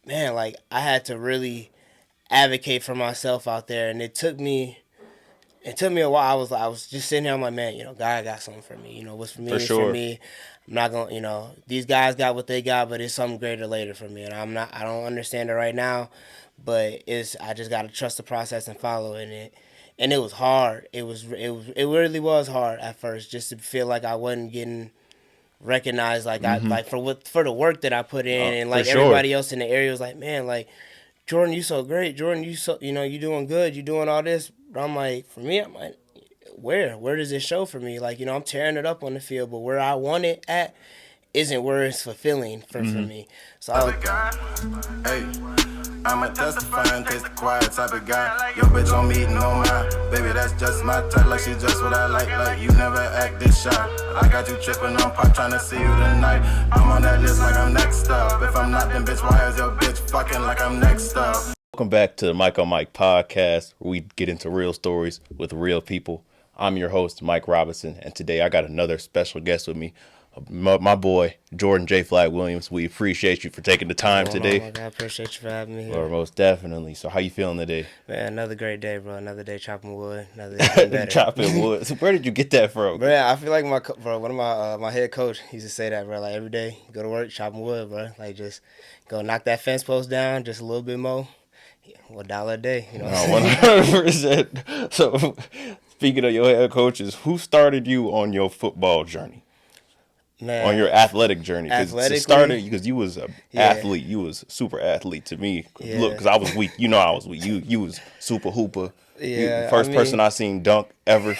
man, like I had to really advocate for myself out there, and it took me a while. I was just sitting here. I'm like, man, God got something for me. What's for me For is for sure. me. I'm not gonna, these guys got what they got, but it's something greater later for me, and I don't understand it right now, but I just gotta trust the process and follow in it. And it was hard. It really was hard at first, just to feel like I wasn't getting recognized, like I Mm-hmm. like for the work that I put in, and For like sure. everybody else in the area was like, man, like Jordan, you so great. Jordan, you doing good. You doing all this. But I'm like, for me, I'm like, where does it show for me? Like, I'm tearing it up on the field, but where I want it at isn't where it's fulfilling for Mm-hmm. me. So I Hey, I'm a testifying, taste the quiet type of guy. Your bitch on me, no mind. Baby, that's just my type. Like she just what I like. Like you never act this shy. I got you tripping on pop, trying to see you tonight. I'm on that list like I'm next up. If I'm not, then bitch, why is your bitch fucking like I'm next up? Welcome back to the Mike on Mike podcast, where we get into real stories with real people. I'm your host, Mike Robinson, and today I got another special guest with me, my boy, Jordan J. Flag Williams. We appreciate you for taking the time what's going on, my today. God, I appreciate you for having me Or here. most definitely. So how you feeling today? Man, another great day, bro. Another day chopping wood. Another day getting better. Chopping wood. So where did you get that from? Bro, I feel like one of my head coach used to say that, bro. Like every day, go to work, chopping wood, bro. Like just go knock that fence post down just a little bit more. $1 a day, No, 100%. So speaking of your head coaches, who started you on your football journey? Man, On your athletic journey, because you was an Yeah. athlete, you was super athlete to me. Yeah. Look, because I was weak, I was weak. You was super hooper. Yeah, First person I seen dunk ever.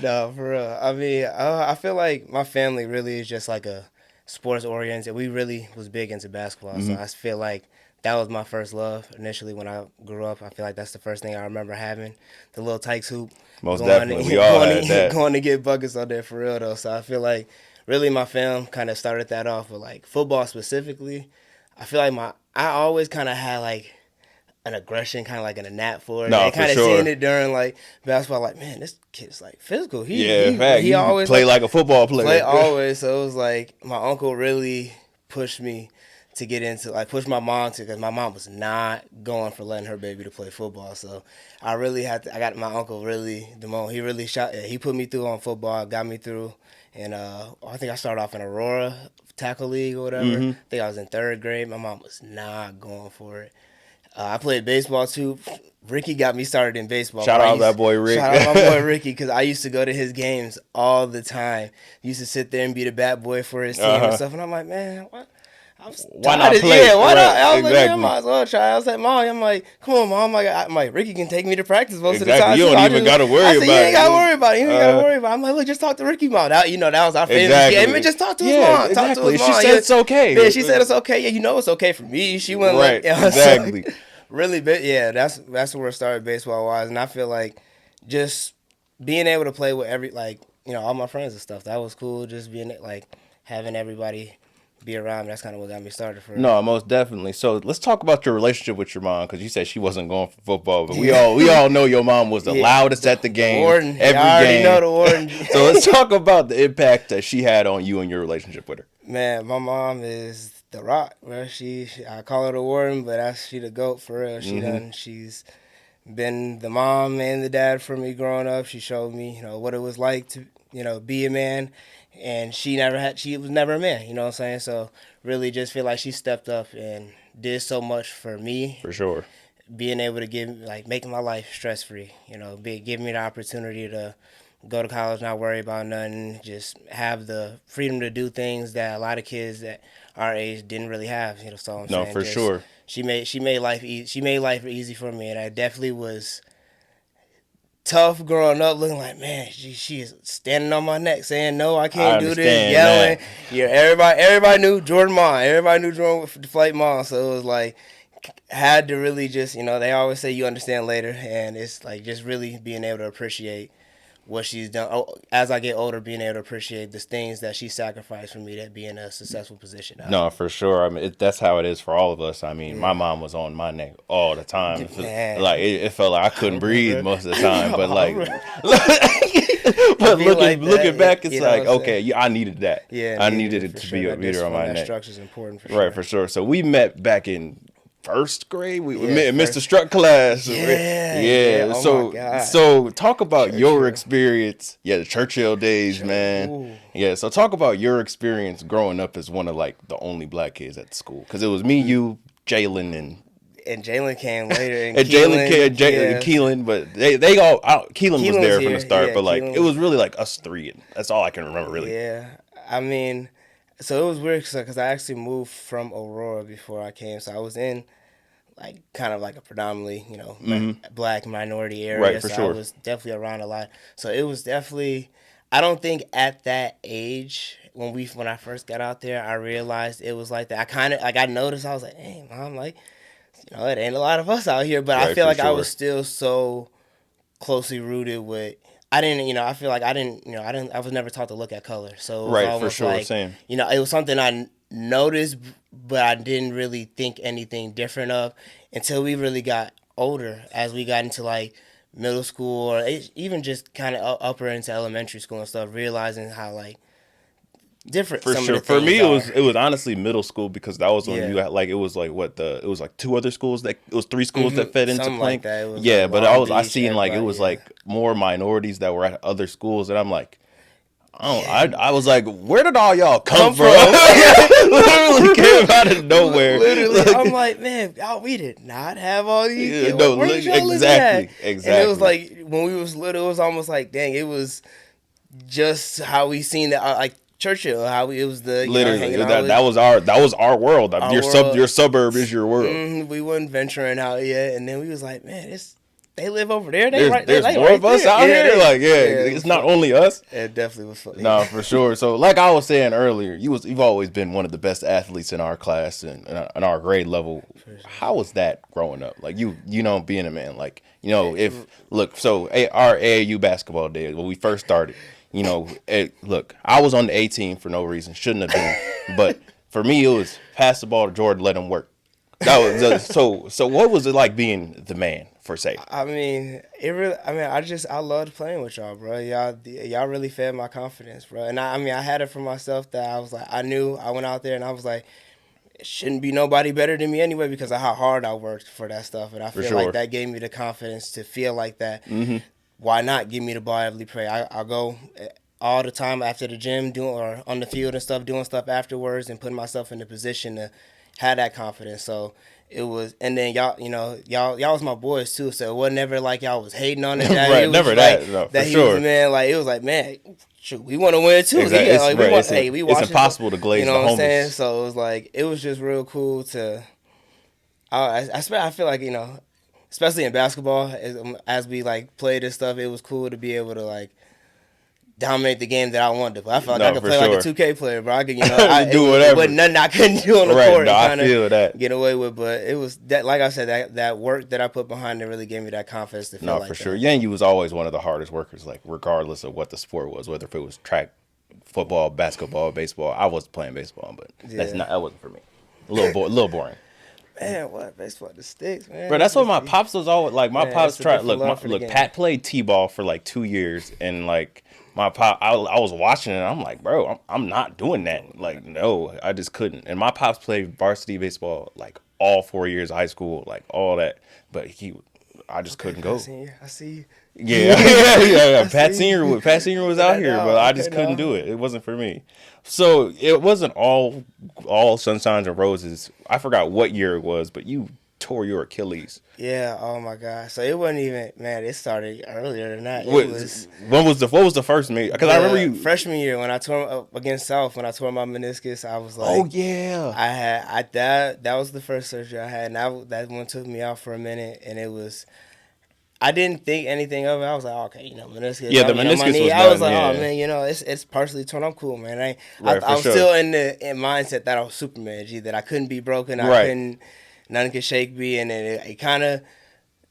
No, for real. I feel like my family really is just like a sports oriented. We really was big into basketball, so I feel like that was my first love initially when I grew up. I feel like that's the first thing I remember having, the little Tykes hoop. Most definitely, we all had that. Going to get buckets on there for real though. So I feel like really my fam kind of started that off with like football specifically. I feel like I always kind of had like an aggression, kind of like in a knack for it. No, They for kind of sure. seeing it during like basketball, like man, this kid's like physical. Yeah, in fact, He you always play like a football player. play always. So it was like my uncle really pushed me to get into like push my mom to, because my mom was not going for letting her baby to play football. So I really had to. I got my uncle really the moment he really he put me through on football, got me through, and I think I started off in Aurora tackle league or whatever. I think I was in third grade. My mom was not going for it. I played baseball too. Ricky got me started in baseball. Shout out that boy Rick. Shout out my boy Ricky, because I used to go to his games all the time. Used to sit there and be the bat boy for his team and stuff. And I'm like, man, what? Why not play? Yeah, why not? Right, I was like, man, I exactly. might as well try. I was like, Mom, I'm like, come on, Mom. I'm like, Ricky can take me to practice most of the Exactly. time. You too. don't I even gotta worry I said, about you ain't it. gotta worry about it. You ain't gotta worry about it. I'm like, look, just talk to Ricky, Mom. That was our famous Exactly. game. Just talk to his Yeah, mom. Talk exactly. to his She mom. said it's okay. Yeah, she said it's okay. Yeah, you know it's okay for me. She went Right, like, so, exactly. really, yeah, that's where it started baseball wise, and I feel like just being able to play with all my friends and stuff, that was cool. Just being like having everybody be around me, that's kind of what got me started for. No, most definitely. So let's talk about your relationship with your mom, because you said she wasn't going for football, but we all know your mom was the loudest at the game, Warden, every I already game. know the warden. So let's talk about the impact that she had on you and your relationship with her. Man, my mom is the rock, bro. I call her the warden, but she the GOAT for real. She's been the mom and the dad for me growing up. She showed me, what it was like to, be a man, and she was never a man, you know what I'm saying? So really just feel like she stepped up and did so much for me. For sure. Being able to making my life stress free, giving me the opportunity to go to college, not worry about nothing, just have the freedom to do things that a lot of kids that our age didn't really have. So I'm saying, for sure. She made life easy. She made life easy for me, and I definitely was tough growing up, looking like, man, she is standing on my neck, saying no, I can't do this, yelling. Yeah, everybody knew Jordan Mom. Everybody knew Jordan with the flight mom. So it was like had to really just, they always say you understand later, and it's like just really being able to appreciate what she's done. Oh, as I get older, being able to appreciate the things that she sacrificed for me to be in a successful position now. No, for sure. I mean, that's how it is for all of us. I mean, my Yeah. mom was on my neck all the time. Man. Like it felt like I I couldn't breathe remember. most of the time. But I like, remember. but feel like looking that, back, it's you know like what I'm okay, saying? yeah, I needed that. Yeah, I needed it for to sure. be That a beater on discipline, my that neck. structure is important for Right, sure. for sure. So we met back in first grade. We Yeah, missed the first. struck class. Yeah, Yeah. yeah. Oh my So God. so talk about your Churchill. experience. Yeah, the Churchill days, man. Ooh. Yeah. So talk about your experience growing up as one of like the only black kids at the school, because it was me, you, Jalen, And Jalen came later, and and Jalen, Yeah, Keelan, but they all Keelan was Keelan there was from the here. start, Yeah, but like Keelan it was. was really like us three, and that's all I can remember really. Yeah, I mean, so it was weird because I actually moved from Aurora before I came, so I was in like kind of like a predominantly black minority Right, area, for so I sure. was definitely around a lot. So it was definitely. I don't think at that age when I first got out there, I realized it was like that. I kind of like I noticed I was like, hey mom, like it ain't a lot of us out here, but I Right, feel for like I sure. was still so closely rooted with. I didn't, I feel like I was never taught to look at color. So it was Right, for almost sure. like, Same. it was something I noticed, but I didn't really think anything different of until we really got older, as we got into like middle school or even just kind of upper into elementary school and stuff, realizing how like different For some of sure. the For things me, are. it was honestly middle school, because that was when Yeah. you had like it was like it was like two other schools that it was three schools that fed into Something like Plank. that. It was Yeah, like but Long I Beach, seen like it everybody, was yeah. like more minorities that were at other schools, and I'm like, Yeah. I was like, where did all y'all come Come from? from. Literally came out of nowhere. Literally, I'm like, man, we did not have all these Yeah, kids. no, Where was y'all living exactly, at? exactly. And it was like when we was little, it was almost like, dang, it was just how we seen that, like Churchill, how it was the Literally, hanging out that with that was our world. our Your world. your suburb is your world. We wasn't venturing out yet, and then we was like, man, they live over there. There's they more right of us there. out Yeah, here. Like, yeah, it it's was not fun. only us. It definitely was fun. No, for sure. So, like I was saying earlier, you've always been one of the best athletes in our class and in our grade level. How was that growing up? Like being a man. Like if look, so our AAU basketball day when we first started, look, I was on the 18 for no reason, shouldn't have been, but for me it was pass the ball to Jordan, let him work. That was so. What was it like being the man for say? I mean, it really. I mean, I loved playing with y'all, bro. Y'all really fed my confidence, bro. And I mean, I had it for myself that I was like, I knew I went out there and I was like, it shouldn't be nobody better than me anyway because of how hard I worked for that stuff. And I feel sure. like that gave me the confidence to feel like that. Mm-hmm. Why not give me the ball every play? I'll go all the time after the gym or on the field and stuff, doing stuff afterwards and putting myself in the position to have that confidence. So it was, and then y'all was my boys too. So it wasn't never like y'all was hating on it. Right, it was never like, that. No, for that he sure. was, man. Like it was like, man, shoot, we want to win too. Exactly. Yeah, It's, like, right, we want, it's, we it's watching impossible to glaze you know the what I'm saying? homies. So it was like it was just real cool to. I feel like especially in basketball, as we like played this stuff, it was cool to be able to like dominate the game that I wanted to play. I felt like I could play like a 2K player, bro. I could, do whatever. It wasn't nothing I couldn't do on the Right, court. no, I and feel that. Get away with, but it was that, like I said, that work that I put behind it really gave me that confidence to feel No, like for that. sure. Yang was always one of the hardest workers, like regardless of what the sport was, whether if it was track, football, basketball, baseball. I was playing baseball, but that wasn't for me. A little boring. Man, what baseball the sticks, man. Bro, that's what my pops was always like. My Man, pops it's a tried. different love for the game. Pat played t-ball for like 2 years, and like my pop, I was watching it. And I'm like, bro, I'm not doing that. Like, no, I just couldn't. And my pops played varsity baseball like all 4 years of high school, like all that. But I just couldn't go. I see you. Yeah. Pat Senior was out here, but I just couldn't do it. It wasn't for me. So it wasn't all sunshines and roses. I forgot what year it was, but you tore your Achilles. Yeah. Oh my God. So it wasn't even, man. It started earlier than that. What was the first meet? Because I remember you freshman year when I tore against South when I tore my meniscus. I was like, oh yeah. That was the first surgery I had, and that one took me out for a minute, and it was. I didn't think anything of it. I was like, okay, meniscus. Yeah, the meniscus my knee. was I was done, like, yeah. oh man, it's partially torn. I'm cool, man. Right, I was for sure. still in mindset that I was Superman. That I couldn't be broken. Right. Nothing could shake me, and then it kind of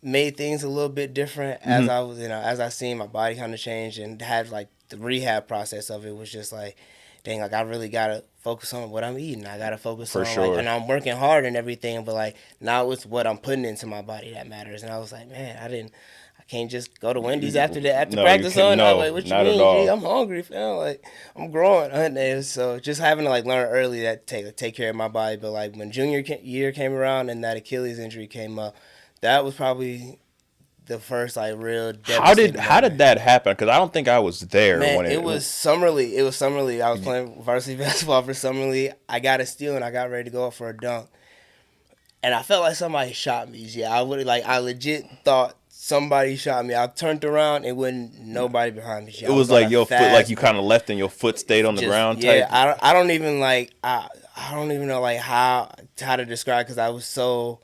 made things a little bit different as I was, as I seen my body kind of change and had like the rehab process of it was just like, dang, like I really gotta focus on what I'm eating. I gotta focus For on like, sure. and I'm working hard and everything, but like now it's what I'm putting into my body that matters. And I was like, man, I can't just go to Wendy's after No, you practice can't. on. I was No, like, what you not at mean, G? all. I'm hungry, fam. Like I'm growing. And so just having to like learn early that take care of my body. But like when year came around and that Achilles injury came up, that was probably the first like real devastating How did moment. that happen? Because I don't think I was there Man, when it was summer league. It was summer league. I was playing varsity basketball for summer league. I got a steal and I got ready to go up for a dunk. And I felt like somebody shot me. Yeah, I legit thought somebody shot me. I turned around and wasn't nobody behind me. it I was was on like a your foot, like fast you break. kind of left and your foot stayed on the Just ground yeah, type. I don't even like I don't even know like how to describe because I was so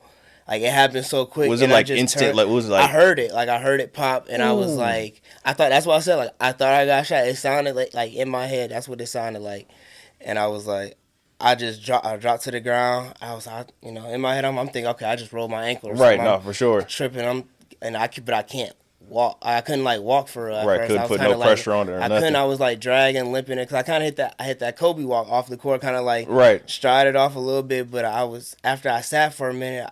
like it happened so quick. Was it And I like just instant? turned. Like was it I like? heard it like I heard it pop and I was Ooh. like I thought that's what I said like I thought I got shot. It sounded like in my head that's what it sounded like, and I was like. I dropped to the ground. In my head, I'm thinking, okay, I just rolled my ankle or Right. something. No, I'm for sure. tripping. But I can't walk. I couldn't like walk for real at Right. first. I Couldn't was put kind no of like, pressure on it or I couldn't. nothing. I was like dragging, limping it because I kind of hit that Kobe walk off the court, kind of like Right. strided off a little bit. But after I sat for a minute,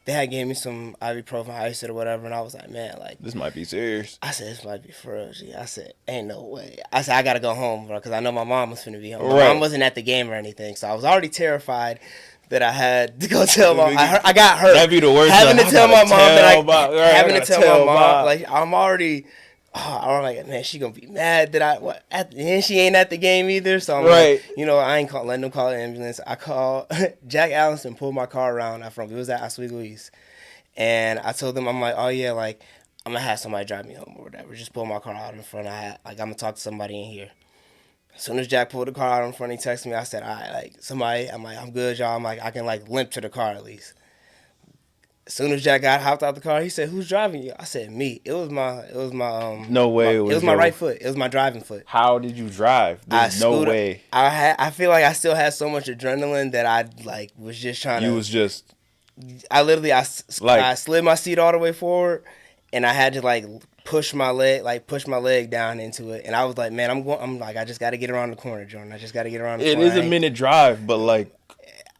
they had gave me some ibuprofen, ice or whatever, and I was like, man, like This might be serious. I said, this might be for real. G. I said, ain't no way. I said, I gotta go home, bro, because I know my mom was finna be home. My Right. mom wasn't at the game or anything, so I was already terrified that I had to go tell mom. I got hurt. That'd be the worst. Having to tell my mom having to tell my mom, mom. like I'm already. I'm like, man, she gonna be mad that and she ain't at the game either. So I'm Right. like, I ain't letting them call an ambulance. I called Jack Allison, pulled my car around. It was at Oswego East. And I told them, I'm like, oh yeah, like I'm gonna have somebody drive me home or whatever. Just pull my car out in front. I'm gonna talk to somebody in here. As soon as Jack pulled the car out in front, he texted me. I said, all right, like somebody. I'm like, I'm good, y'all. I'm like, I can like limp to the car at least. As soon as Jack hopped out the car, he said, who's driving you? I said, me. It was my No way. it was my right foot. It was my driving foot. How did you drive? There's no way. I feel like I still had so much adrenaline that I like was just trying to. You was just I slid my seat all the way forward, and I had to like push my leg down into it, and I was like, man, I just got to get around the corner, Jordan. I just got to get around the corner. It is a minute drive, but like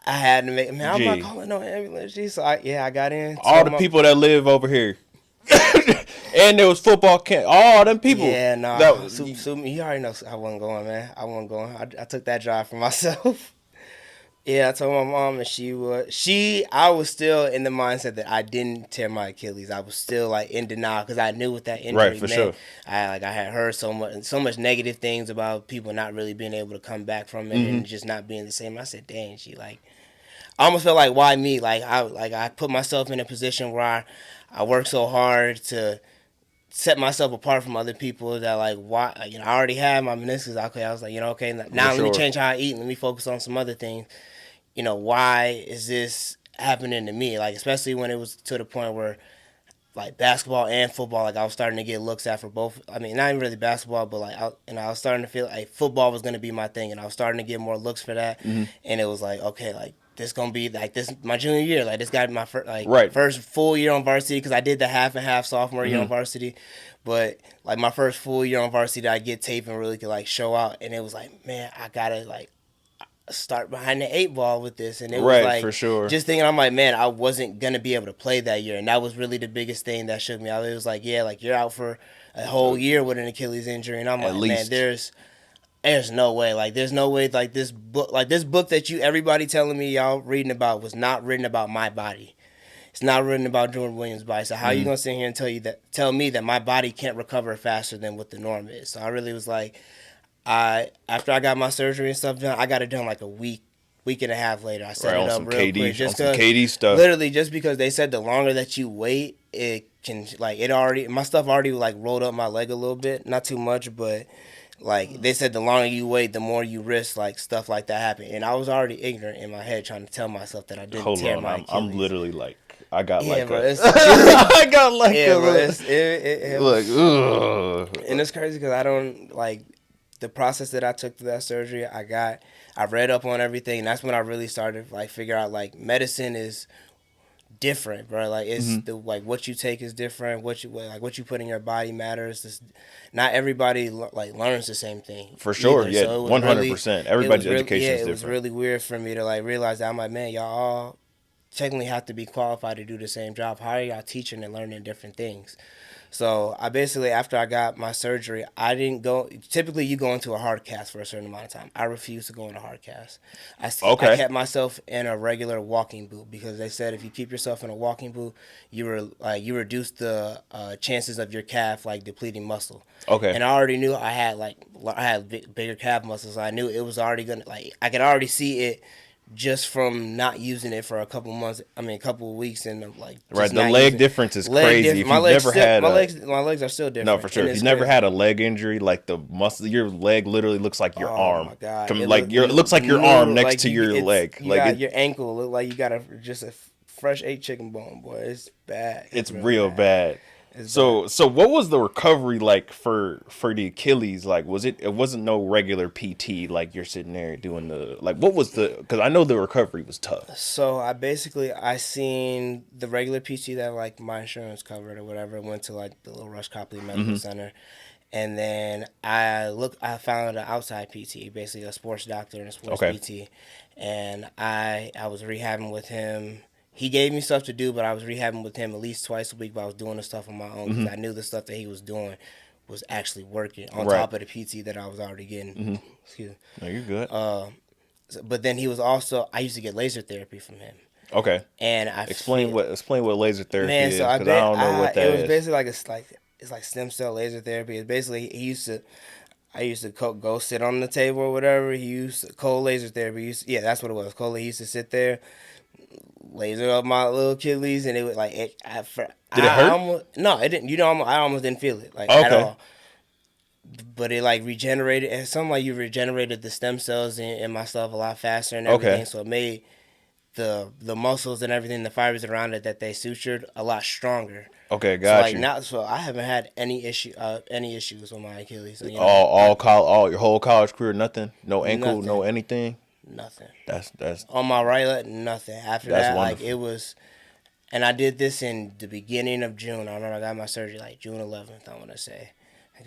I had to make. Man, I'm not Gee. calling no ambulance. Gee. So I got in. all the people that live over here, and there was football camp. All them people. Yeah, nah. That was, He already knows I wasn't going, man. I wasn't going. I took that drive for myself. Yeah, I told my mom, and I was still in the mindset that I didn't tear my Achilles. I was still like in denial because I knew what that injury Right, for meant. sure. I had heard so much negative things about people not really being able to come back from it and just not being the same. I said, dang, I almost felt like why me? I put myself in a position where I worked so hard to set myself apart from other people that like why I already had my meniscus. Okay, I was like okay now let me sure. change how I eat and let me focus on some other things. Why is this happening to me? Like, especially when it was to the point where, like, basketball and football, like, I was starting to get looks at for both. I mean, not even really basketball, but, like, I was starting to feel like football was going to be my thing, and I was starting to get more looks for that. And it was like, okay, like, this going to be, like, this my junior year. Like, this got to be my first full year on varsity because I did the half and half sophomore year on varsity. But, like, my first full year on varsity, I get tape and really could, like, show out. And it was like, man, I got to, like, start behind the 8 ball with this, and it was like for sure. just thinking I'm like, man, I wasn't gonna be able to play that year, and that was really the biggest thing that shook me out. It was like, yeah, like you're out for a whole year with an Achilles injury, and I'm At like, least. man, there's no way, like there's no way, like this book that everybody telling me y'all reading about was not written about my body. It's not written about Jordan Williams' body. So how are you gonna sit here and tell me that my body can't recover faster than what the norm is? So I really was like. After I got my surgery and stuff done, I got it done like a week and a half later. I set it up real quick. Just some KD stuff. Literally, just because they said the longer that you wait, it can my stuff already like rolled up my leg a little bit, not too much, but like they said the longer you wait, the more you risk like stuff like that happening. And I was already ignorant in my head trying to tell myself that I didn't tear my Achilles. I'm literally like I got Yeah, like bro, I got like yeah, a bro, look. Ugh. and it's crazy because I don't like the process that I took through that surgery. I read up on everything, and that's when I really started to like figure out like medicine is different, bro. Like it's the like what you take is different. What you put in your body matters. Not everybody like learns the same thing. For sure, either. yeah, So it was 100%. Everybody's education is it was different. really weird for me to like realize that I'm like, man, y'all all technically have to be qualified to do the same job. How are y'all teaching and learning different things? So I basically, after I got my surgery, I didn't go. Typically, you go into a hard cast for a certain amount of time. I refused to go into a hard cast. I kept myself in a regular walking boot because they said if you keep yourself in a walking boot, you reduce the chances of your calf like depleting muscle. Okay. And I already knew I had bigger calf muscles. So I knew it was already gonna like I could already see it just from not using it for a couple months. I mean, a couple of weeks, and like right. The leg difference is crazy. If you've never had my legs are still different. No, for sure. If you've never had a leg injury, like the muscle, your leg literally looks like your arm. Oh my god! It looks like your arm next to your leg. Your ankle look like you got just a fresh 8 chicken bone, boy. It's bad. It's real bad. So what was the recovery like for the Achilles? Like, it wasn't no regular PT, like you're sitting there doing what was because I know the recovery was tough. So I seen the regular PT that like my insurance covered or whatever, went to like the little Rush Copley Medical Center. And then I found an outside PT, basically a sports doctor and a sports PT. And I was rehabbing with him. He gave me stuff to do, but I was rehabbing with him at least twice a week. But I was doing the stuff on my own because I knew the stuff that he was doing was actually working on top of the PT that I was already getting. Excuse me. No, you're good. But then he was also, I used to get laser therapy from him. Okay. And explain what laser therapy is, so because I don't know what that is. It was basically it's like stem cell laser therapy. It's basically I used to go sit on the table or whatever. He used cold laser therapy. That's what it was. He used to sit there, laser up my little Achilles, and it was like did it hurt? No, it didn't. I almost didn't feel it at all. But it like regenerated, and something like you regenerated the stem cells in my stuff a lot faster and everything. So it made the muscles and everything, the fibers around it that they sutured, a lot stronger. Okay, got you. So I haven't had any issues with my Achilles. So, all your whole college career, nothing, no ankle, nothing. No anything. Nothing. That's on my right leg, nothing. After that, wonderful. Like it was, and I did this in the beginning of June. I remember I got my surgery like June 11th. I want to say,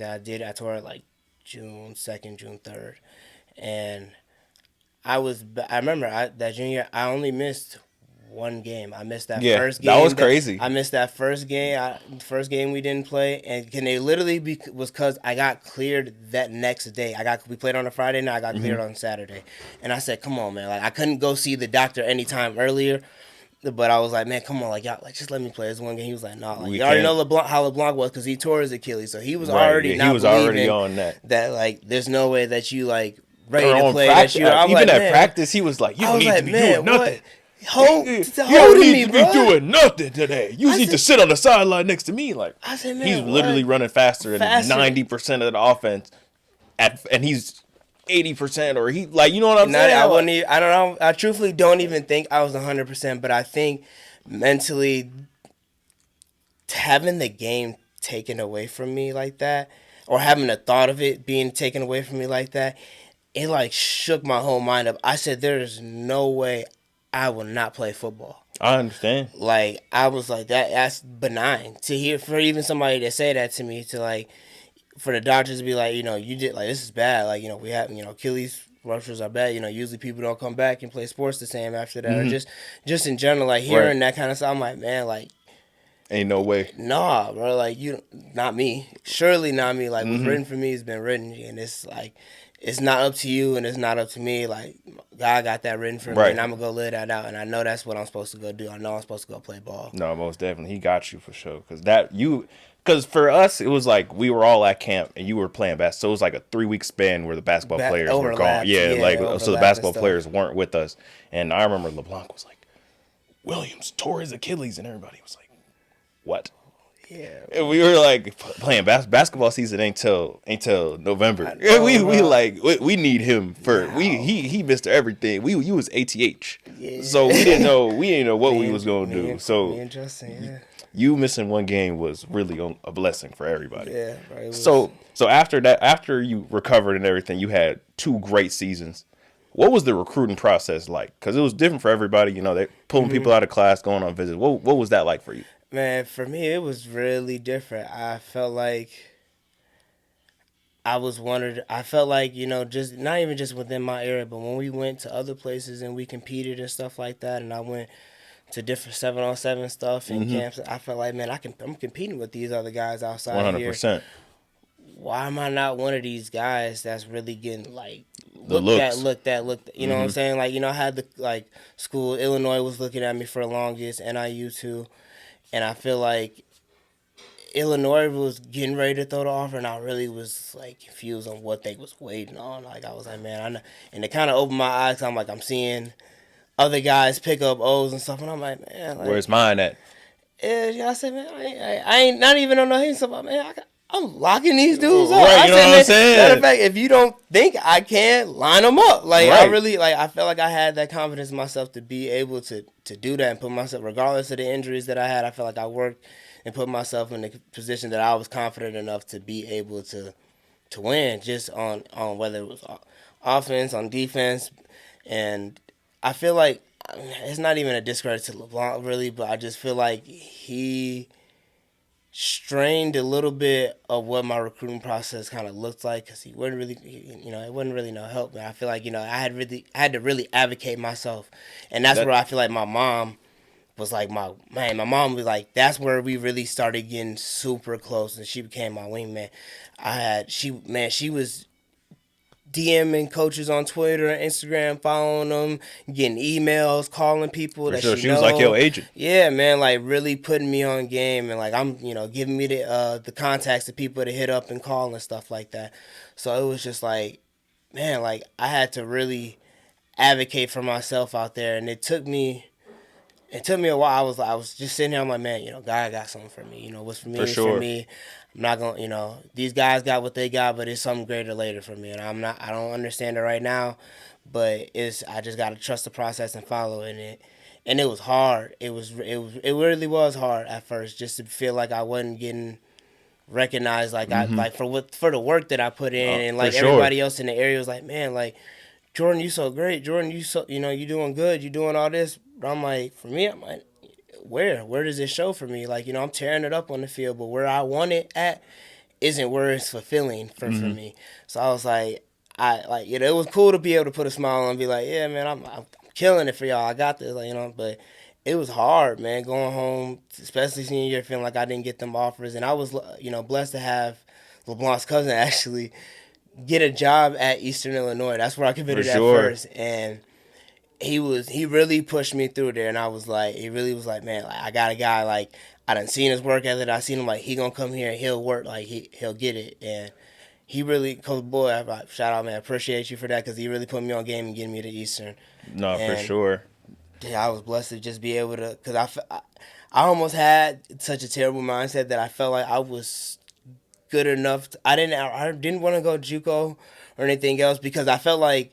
I tore it like June 2nd, June 3rd, and I remember that junior year, I only missed one game. I missed that first game. That was crazy. I missed that first game. First game we didn't play, and it literally was because I got cleared that next day. We played on a Friday night. I got cleared on Saturday, and I said, "Come on, man! Like I couldn't go see the doctor anytime earlier." But I was like, man, come on, like y'all, like just let me play this one game. He was like, nah, like you already know how LeBlanc was because he tore his Achilles, so he was already already on that. That like, there's no way that you like ready to play. Practice, even at practice, he was like, you don't need to be doing nothing. You don't need to be doing nothing today. You need to sit on the sideline next to me. Like I said, man, he's literally running faster than 90% of the offense, and he's 80%, or he like, you know what I'm saying? I don't know. I truthfully don't even think I was 100%, but I think mentally having the game taken away from me like that, or having the thought of it being taken away from me like that, it like shook my whole mind up. I said, there is no way I will not play football. I understand. Like I was like that's benign to hear, for even somebody to say that to me, to like for the doctors to be like, you did like this is bad. Like, we have, Achilles ruptures are bad. Usually people don't come back and play sports the same after that. Or just in general, like hearing that kind of stuff, I'm like, man, like ain't no way. Nah, bro, like not me. Surely not me. Like what's written for me has been written, and it's like it's not up to you and it's not up to me. Like God got that written for me, and I'm gonna go live that out. And I know that's what I'm supposed to go do. I know I'm supposed to go play ball. No, most definitely, he got you for sure. Because for us, it was like we were all at camp and you were playing basketball. So it was like a 3-week span where the basketball players were gone. So the basketball players weren't with us. And I remember LeBlanc was like, Williams tore his Achilles, and everybody was like, what? Yeah. And we were like, playing basketball season ain't till November. We need him for he missed everything. We was ATH. Yeah. So we didn't know what we was gonna do. So interesting, you missing one game was really a blessing for everybody. Yeah, right. So after that, after you recovered and everything, you had 2 great seasons. What was the recruiting process like? Because it was different for everybody. You know, they pulling people out of class, going on visits. What was that like for you? Man, for me, it was really different. I felt like I felt like, just not even just within my area, but when we went to other places and we competed and stuff like that, and I went to different 7-on-7 stuff and camps, I felt like, man, I'm competing with these other guys One outside hundred here. percent. Why am I not one of these guys that's really getting like The looks. looked at? You know what I'm saying? Like, I had the like school. Illinois was looking at me for the longest, NIU too, and I feel like Illinois was getting ready to throw the offer, and I really was like confused on what they was waiting on. Like, I was like, man, I know. And it kind of opened my eyes. I'm like, I'm seeing other guys pick up O's and stuff, and I'm like, man, like, Where's mine at? yeah, I said, man, I ain't not even on the hate stuff. Man, I'm locking these dudes up. Right, I you know said, what I'm saying? matter of fact, if you don't think I can, line them up. Like, I Right. really, like, I felt like I had that confidence in myself to be able to do that and put myself, regardless of the injuries that I had, I felt like I worked and put myself in the position that I was confident enough to be able to win, just on whether it was offense, on defense, and I feel like it's not even a discredit to LeBlanc really, but I just feel like he strained a little bit of what my recruiting process kind of looked like because he wasn't really, it wasn't really no help. Man, I feel like I had to really advocate myself, and that's where I feel like my mom was like my mom was like, that's where we really started getting super close, and she became my wingman. She was DMing coaches on Twitter and Instagram, following them, getting emails, calling people For that sure. she She know. was like your agent. Yeah, man, like really putting me on game, and like I'm, giving me the contacts of people to hit up and call and stuff like that. So it was just like, man, like I had to really advocate for myself out there, and it took me a while. I was just sitting there. I'm like, man, God got something for me. What's for me For is sure. for me. I'm not gonna, these guys got what they got, but it's something greater later for me, and I don't understand it right now, but I just gotta trust the process and follow in it. And it was hard. It really was hard at first, just to feel like I wasn't getting recognized, like I like for the work that I put in, and like sure. everybody else in the area was like, man, like Jordan, you so great. Jordan, you doing good. You doing all this. But I'm like, for me, I'm like, where does it show for me? Like, I'm tearing it up on the field, but where I want it at isn't where it's fulfilling for me. So I was like, it was cool to be able to put a smile on and be like, yeah, man, I'm killing it for y'all. I got this, like, but it was hard, man, going home, especially senior year, feeling like I didn't get them offers. And I was, blessed to have LeBlanc's cousin actually get a job at Eastern Illinois. That's where I committed at first. And he really pushed me through there, and he really was like, man, like, I got a guy, like, I done seen his work ethic. I seen him, like, he gonna come here and he'll work, like, he'll get it. And he really, Coach Boy, shout out, man, appreciate you for that, because he really put me on game and getting me to Eastern. No, for sure. Yeah, I was blessed to just be able to, because I almost had such a terrible mindset that I felt like I was good enough. I didn't want to go JUCO or anything else, because I felt like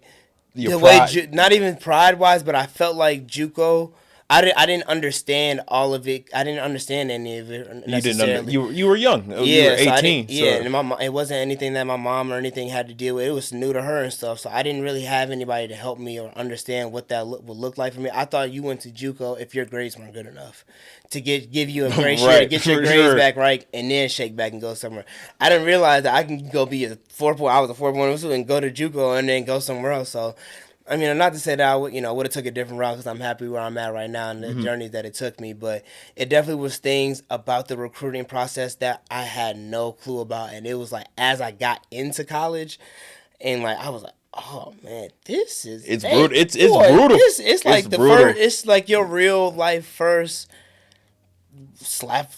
not even pride wise, but I felt like JUCO. I didn't understand all of it. I didn't understand any of it necessarily. You were young. Yeah, you were 18. And it wasn't anything that my mom or anything had to deal with. It was new to her and stuff. So I didn't really have anybody to help me or understand what that would look like for me. I thought you went to JUCO if your grades weren't good enough to give you a grade share to get your grades back right, and then shake back and go somewhere. I didn't realize that I can go be a 4.0. I was a 4.0 and go to JUCO and then go somewhere else. So, I mean, not to say that I would have took a different route, because I'm happy where I'm at right now and the journey that it took me. But it definitely was things about the recruiting process that I had no clue about. And it was like, as I got into college, and like I was like, oh man, it's brutal. It's brutal. It's like it's like your real life first slap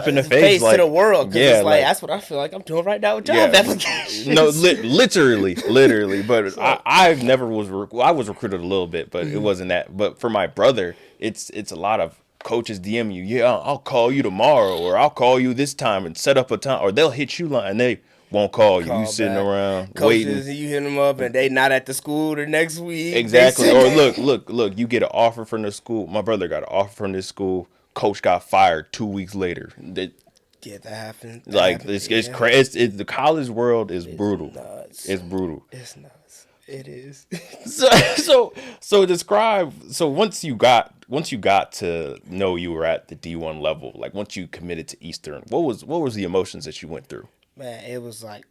in the face to the world. Cause yeah, it's like that's what I feel like I'm doing right now with job applications. No, literally. But I never was. I was recruited a little bit, but it wasn't that. But for my brother, it's a lot of coaches DM you. Yeah, I'll call you tomorrow, or I'll call you this time and set up a time, or they'll hit you line and they won't call you. You sitting around coaches, waiting. You hit them up and they not at the school the next week. Exactly. Or look. You get an offer from the school. My brother got an offer from this school. Coach got fired 2 weeks later. Yeah, that happened. It's crazy. The college world is brutal. Nuts. It's brutal. It's nuts. It is. So describe. So once you got to know you were at the D1 level, like once you committed to Eastern, what was the emotions that you went through? Man, it was like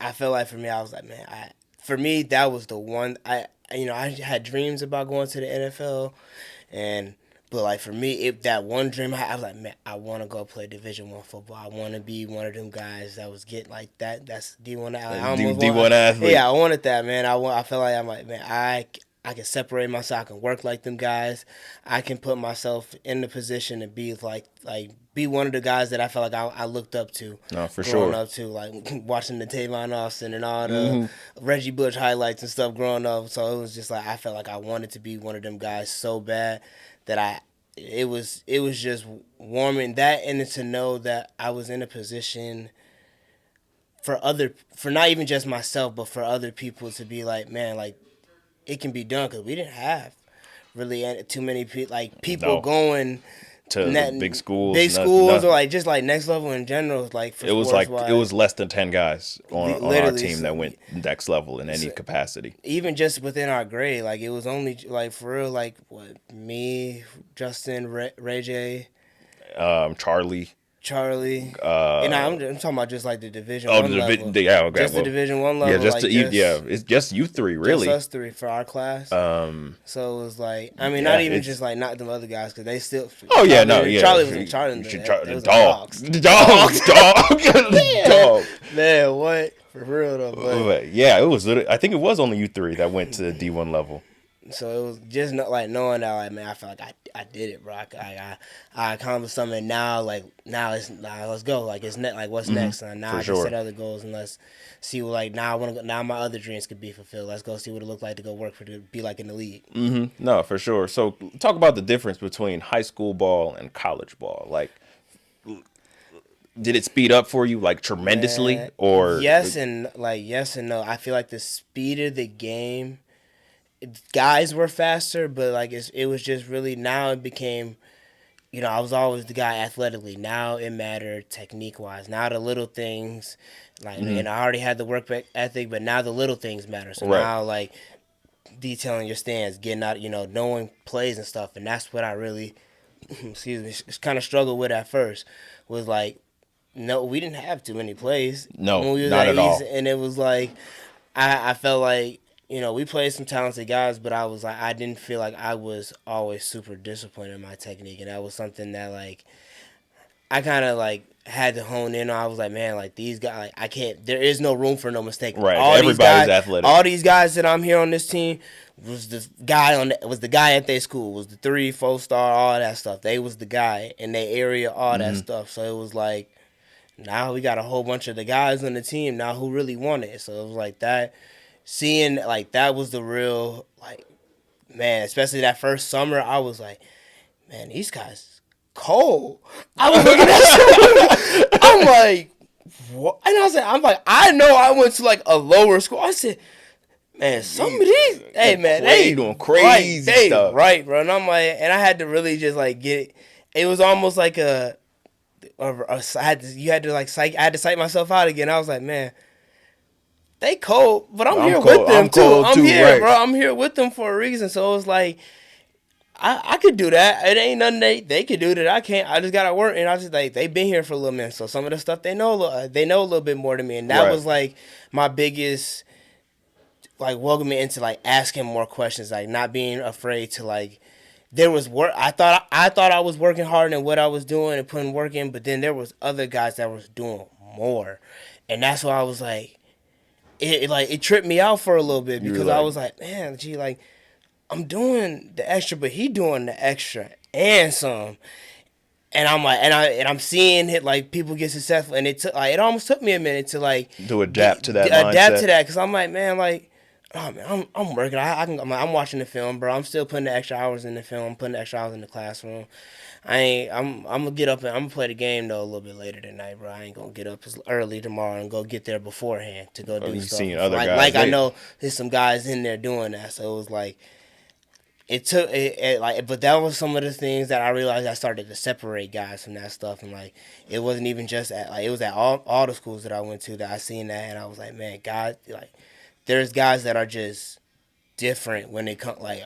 I felt like for me, I was like, man, for me that was the one I had dreams about going to the NFL, and but like for me, if that one dream I was like, man, I want to go play Division 1 football. I want to be one of them guys that was getting like that. That's D1. I almost D1 want. athlete. Yeah, I wanted that, man. I felt like I'm like, man, I can separate myself. I can work like them guys. I can put myself in the position to be like be one of the guys that I felt like I looked up to No, for growing sure. up to, like watching the Tavon Austin and all the Reggie Bush highlights and stuff growing up. So it was just like I felt like I wanted to be one of them guys so bad that it was just warming that, and to know that I was in a position for not even just myself but for other people to be like, man, like it can be done, because we didn't have really too many people No, going to the big schools. big No, schools, no. or like just like next level in general, like for It was sports like it wise. was less than 10 guys on our Literally, team that went next level in any capacity. even just within our grade, like it was only like for real, like what, me, Justin, Ray J, Charlie. Charlie, and I'm talking about just like the Division Oh, One level, yeah, okay, just the well, Division 1 yeah, level, just like yeah, it's just you three, just really. us three for our class. So it was like, I mean, Yeah, not even it's. just like not them other guys, because they still. Oh yeah, no, Charlie, yeah. Charlie was in Charlie. You should They the was dog, dogs. the dog, dog, Man, dog. man, what for real though? But But yeah, it was. I think it was only you three that went to D1 level. so it was just not like knowing that, like, man, I felt like I did it, bro. I accomplished something. Now, like now let's go. Like like what's next? Now For I can sure. set other goals, and let's see what, like, now I want to go. Now my other dreams could be fulfilled. Let's go see what it looked like to go work to be like in the league. No, for sure. So talk about the difference between high school ball and college ball. Like, did it speed up for you like tremendously, or Yes and no. I feel like the speed of the game, guys were faster, but like it was just really, now it became, I was always the guy athletically. Now it mattered technique wise. Now the little things, like, and I already had the work ethic, but now the little things matter. So Right. now, like, detailing your stance, getting out, knowing plays and stuff, and that's what I really, excuse me, kind of struggled with at first. Was like, no, we didn't have too many plays. No, when we was not at all. and it was like, I felt like, we played some talented guys, but I was like, I didn't feel like I was always super disciplined in my technique, and that was something that, like, I kind of like had to hone in on. I was like, man, like these guys, like I can't. There is no room for no mistake. Right, All these everybody's guys, athletic. All these guys that I'm here on this team was the guy at their school, was the 3-4 star, all that stuff. They was the guy in their area, all that stuff. So it was like, now we got a whole bunch of the guys on the team now who really want it. So it was like that. Seeing, like, that was the real, like, man, especially that first summer, I was like, man, these guys cold. I was looking at I'm like, what? And I'm like, I know I went to like a lower school. I said, man, some of these, hey man, they doing crazy right, stuff. right, bro. And I'm like, and I had to really just like get it. It was almost like I had to psych myself out again. I was like, man, they cold, but I'm here cold. with them I'm too. cold I'm too, here, right. bro. I'm here with them for a reason. So it was like, I could do that. It ain't nothing they could do that I can't. I just gotta work, and I just like, they've been here for a little minute, so some of the stuff they know a little bit more than me, and that Right. was like my biggest, like, welcoming into like asking more questions, like not being afraid to, like, there was work. I thought I was working hard in what I was doing and putting work in, but then there was other guys that was doing more, and that's why I was like, it tripped me out for a little bit, because I was like, man, gee, like, I'm doing the extra, but he doing the extra and some. And I'm like, and I'm seeing it, like, people get successful, and it almost took me a minute to like To adapt to that adapt mindset. to that, because I'm like, man, like, oh man, I'm working. I'm watching the film, bro. I'm still putting the extra hours in the film, putting the extra hours in the classroom. I'm gonna get up and I'm gonna play the game though a little bit later tonight, bro. I ain't gonna get up as early tomorrow and go get there beforehand to go do you stuff. seen other like, guys, like I they- know there's some guys in there doing that, so it was like, it took it like, but that was some of the things that I realized. I started to separate guys from that stuff, and like, it wasn't even just at, like, it was at all the schools that I went to that I seen that, and I was like, man, God, like, there's guys that are just different when they come like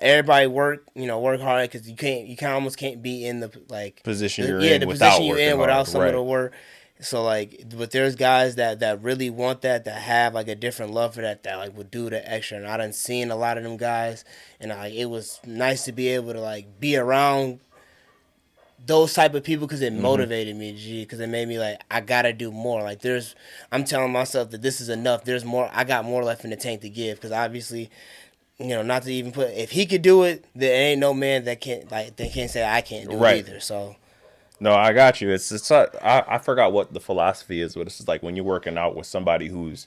everybody work hard because you kind of almost can't be in the like Position you're the in position without you're working in without hard, some of right? the work. So like, but there's guys that really want that have like a different love for that like would do the extra. And I done seen a lot of them guys, and like it was nice to be able to like be around those type of people because it motivated me, because it made me like I gotta do more. Like I'm telling myself that this is enough. There's more. I got more left in the tank to give because obviously, not to even put if he could do it, there ain't no man that can't say I can't do it Right. either. So No, I got you. I forgot what the philosophy is, but it's just like when you're working out with somebody who's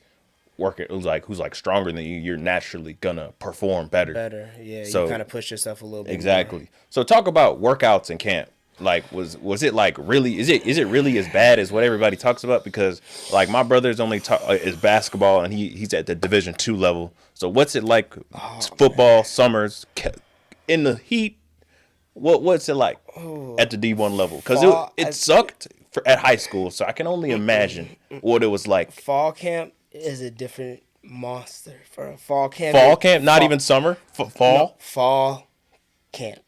like stronger than you, you're naturally gonna perform better. better, yeah. You So kind of push yourself a little bit more. exactly. So talk about workouts in camp. Like was it like really is it really as bad as what everybody talks about? Because like my brother's only is basketball and he's at the Division 2 level. So what's it like football summers in the heat? What's it like at the D1 level? Because it sucked at high school, so I can only imagine what it was like. Fall camp is a different monster for a fall camp. Fall camp, not even summer. Fall. No, fall camp.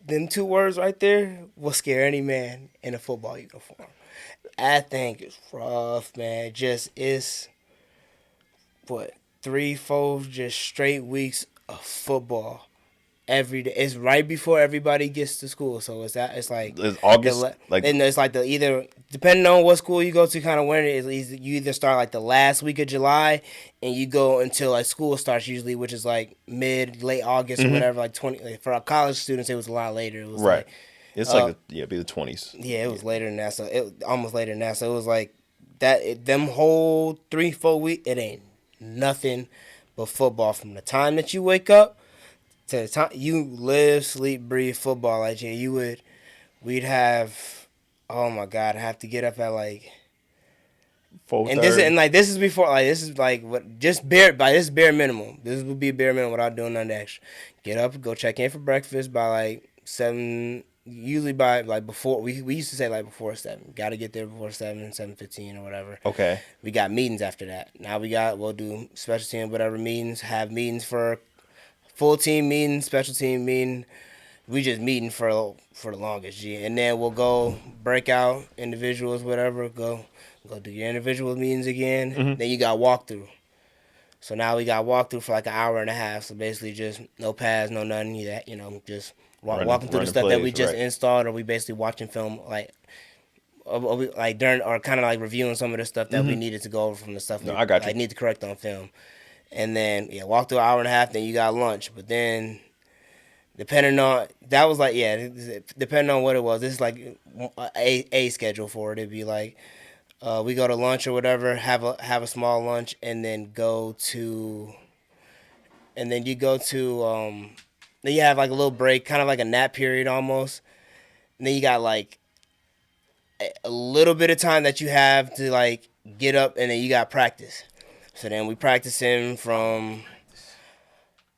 Them two words right there will scare any man in a football uniform. I think it's rough, man. Just it's what 3, 4 just straight weeks of football every day. It's right before everybody gets to school, so it's like It's August, and it's like the either depending on what school you go to, kind of when it is. You either start like the last week of July and you go until like school starts usually, which is like late August or whatever. Like 20 like for our college students, it was a lot later. It was right. like It's like it'd be the 20s. yeah, it was later than that. So it almost later than that. So it was like that. Them whole 3, 4 weeks, it ain't nothing but football from the time that you wake up to the time you live, sleep, breathe football. Like yeah, we'd have. Oh my God, I have to get up at like. 4:30. This is before this is like what just this is bare minimum. This would be bare minimum without doing nothing extra. Get up, go check in for breakfast by like 7. Usually by like before we used to say like before 7. Got to get there before 7, 7:15 or whatever. Okay. We got meetings after that. Now we'll do special team whatever meetings. Have meetings for full team meeting, special team meeting. We just meeting for the longest, G. And then we'll go break out individuals, whatever. Go do your individual meetings again. Then you got walkthrough. So now we got walkthrough for like an hour and a half. So basically just no pads, no nothing. Just walking through the stuff that we just installed, or we basically watching film like during or kind of like reviewing some of the stuff that we needed to go over from the stuff I got you. need to correct on film. And then walk through an hour and a half. Then you got lunch, but then. Depending on depending on what it was, this is like a schedule for it. It'd be like we go to lunch or whatever, have a small lunch, and then then you have like a little break, kind of like a nap period almost. And then you got like a little bit of time that you have to like get up, and then you got practice. So then we practicing from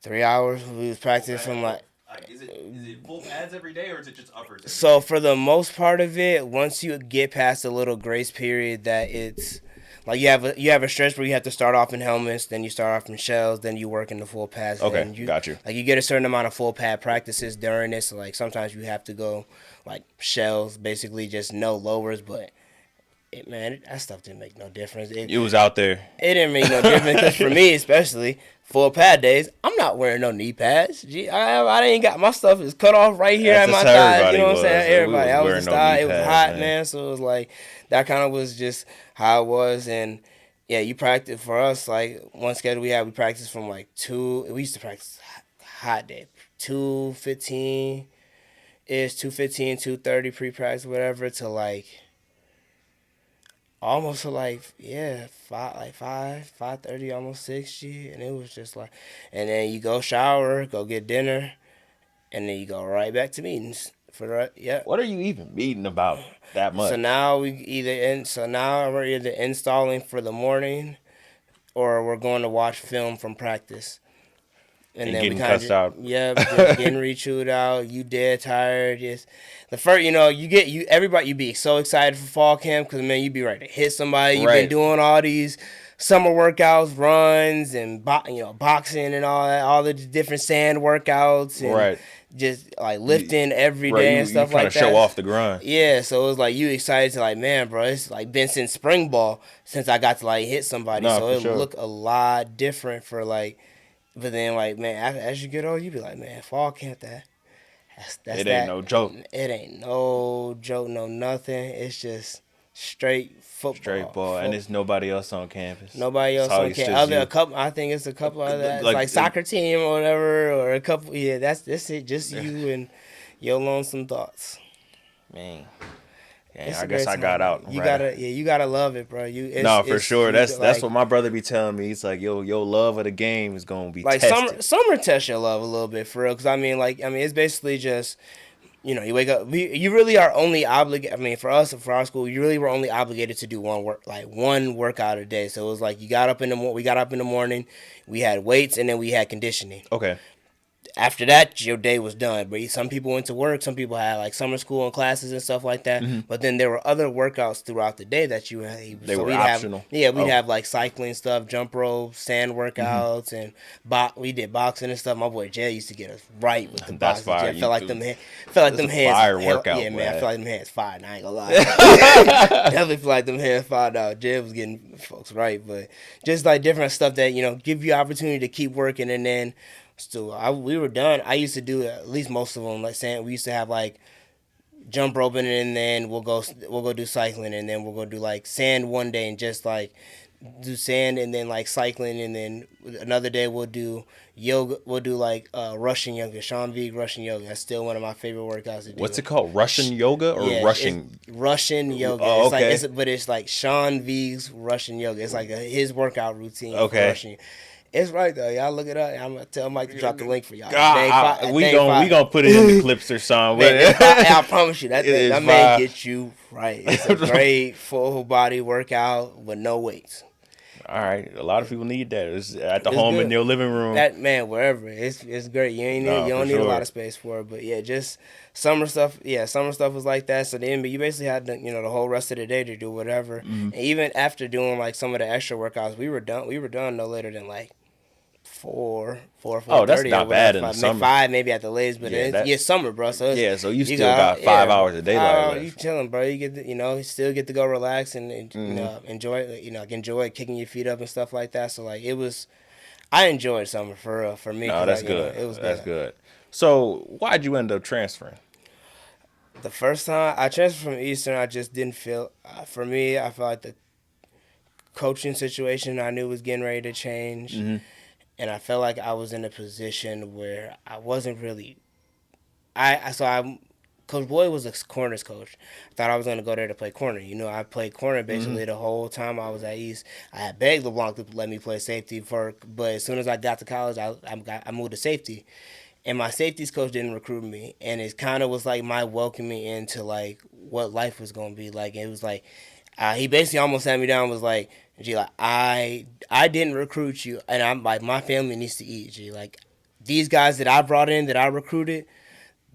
3 hours. We was practicing from like. Is it full pads every day or is it just uppers? So for the most part of it, once you get past a little grace period, that it's like you have a stretch where you have to start off in helmets, then you start off in shells, then you work in the full pads. Okay, got you. Like you get a certain amount of full pad practices during this. So like sometimes you have to go like shells, basically just no lowers, but. That stuff didn't make no difference. It was out there. It didn't make no difference because for me, especially full pad days, I'm not wearing no knee pads. Gee, I ain't got my stuff is cut off right here at my thighs. You know what I'm saying? Everybody, I was just it was hot, man. So it was like that kind of was just how it was, and yeah, you practice for us. Like one schedule we practiced from like 2. We used to practice hot day 2:15 is 2:15, 2:30 pre-practice, whatever, to like. Almost to like 5:30, almost 6, G, and it was just like, and then you go shower, go get dinner, and then you go right back to meetings for the What are you even meeting about that much? So now we're either installing for the morning, or we're going to watch film from practice. And then getting we kind cussed out. Yeah, just getting re-chewed out. You dead tired. Just the first, everybody, you be so excited for fall camp because man, you be ready to hit somebody. You've been doing all these summer workouts, runs, and boxing and all that, all the different sand workouts, and Right. just like You, lifting every right. day You and you stuff trying to like show that. off the grind. Yeah, so it was like you excited to like, man, bro, it's like been since spring ball since I got to like hit somebody, Nah, so for it sure. look a lot different for like. But then like, man, as you get older, you be like, man, fall camp that's It ain't that. no joke. It ain't no joke, no nothing. It's just straight Straight football. ball, and there's nobody else on campus. Nobody It's else all on it's camp. just Other a you. couple, I think it's a couple of that. It's Like like soccer team or whatever, or a couple. Yeah, that's it. Just you and your lonesome thoughts. man. Yeah, It's I a guess great I time, got man. out. You Right. gotta, yeah, you gotta love it, bro. No, for It's sure. you That's what my brother be telling me. He's like, yo, your love of the game is gonna be like tested. summer test your love a little bit for real. Cause it's basically just you wake up. You really are only obligated. I mean, for us, for our school, you really were only obligated to do one workout a day. So it was like you got up in the we got up in the morning, we had weights, and then we had conditioning. Okay. After that, your day was done. But some people went to work. Some people had like summer school and classes and stuff like that. Mm-hmm. But then there were other workouts throughout the day that you had. They were we'd optional. we'd Oh. have like cycling stuff, jump rope, sand workouts, and we did boxing and stuff. My boy Jay used to get us right with the That's boxing. fire. I felt like That's them a hands. fire workout, Yeah, man. I man. feel like them hands fired. I ain't gonna lie. Definitely feel like them hands fired out. Jay was getting folks right, but just like different stuff that give you opportunity to keep working, and then. So we were done. I used to do at least most of them. Like saying we used to have like jump roping, and then we'll go do cycling, and then we'll go do like sand one day, and just like do sand, and then like cycling, and then another day we'll do yoga. We'll do like Russian yoga, Sean Vig Russian yoga. That's still one of my favorite workouts to do. What's it called? Russian yoga or Yeah, Russian? it's Russian yoga. Oh, It's okay. like but it's like Sean Vig's Russian yoga. It's like his workout routine. Okay. For Russian. It's right though. Y'all look it up. I'm gonna tell Mike to drop the link for y'all. We gonna put it in the clips or something. Man, I promise you that It is that man fire. gets you right. It's a great full body workout with no weights. All right, a lot of people need that. It's at the It's home good. in your living room. That man, wherever it's great. You ain't Nah, you don't for need a sure. lot of space for it. But yeah, just summer stuff. Yeah, summer stuff was like that. So then, but you basically had the whole rest of the day to do whatever. Mm-hmm. And even after doing like some of the extra workouts, we were done. We were done no later than like 4. Oh, that's not bad in the summer. 5 maybe at the latest, but Yeah, it's summer, bro. So Yeah, so you still got 5 hours of daylight You left. chilling, bro. You get to, you still get to go relax and Mm-hmm. enjoy kicking your feet up and stuff like that. So like I enjoyed summer for me. No, 'cause, that's like, good. It was That's good. good. So why'd you end up transferring? The first time I transferred from Eastern, I just didn't feel. For me, I felt like the coaching situation I knew was getting ready to change. Mm-hmm. And I felt like I was in a position where I wasn't really. Coach Boyd was a corners coach. I thought I was going to go there to play corner. I played corner basically the whole time I was at East. I had begged LeBlanc to let me play safety but as soon as I got to college, I moved to safety. And my safeties coach didn't recruit me. And it kind of was like my welcoming into like what life was going to be like. It was like, he basically almost sat me down and was like, G, like, I didn't recruit you, and I'm like, my family needs to eat, G. Like, these guys that I brought in, that I recruited,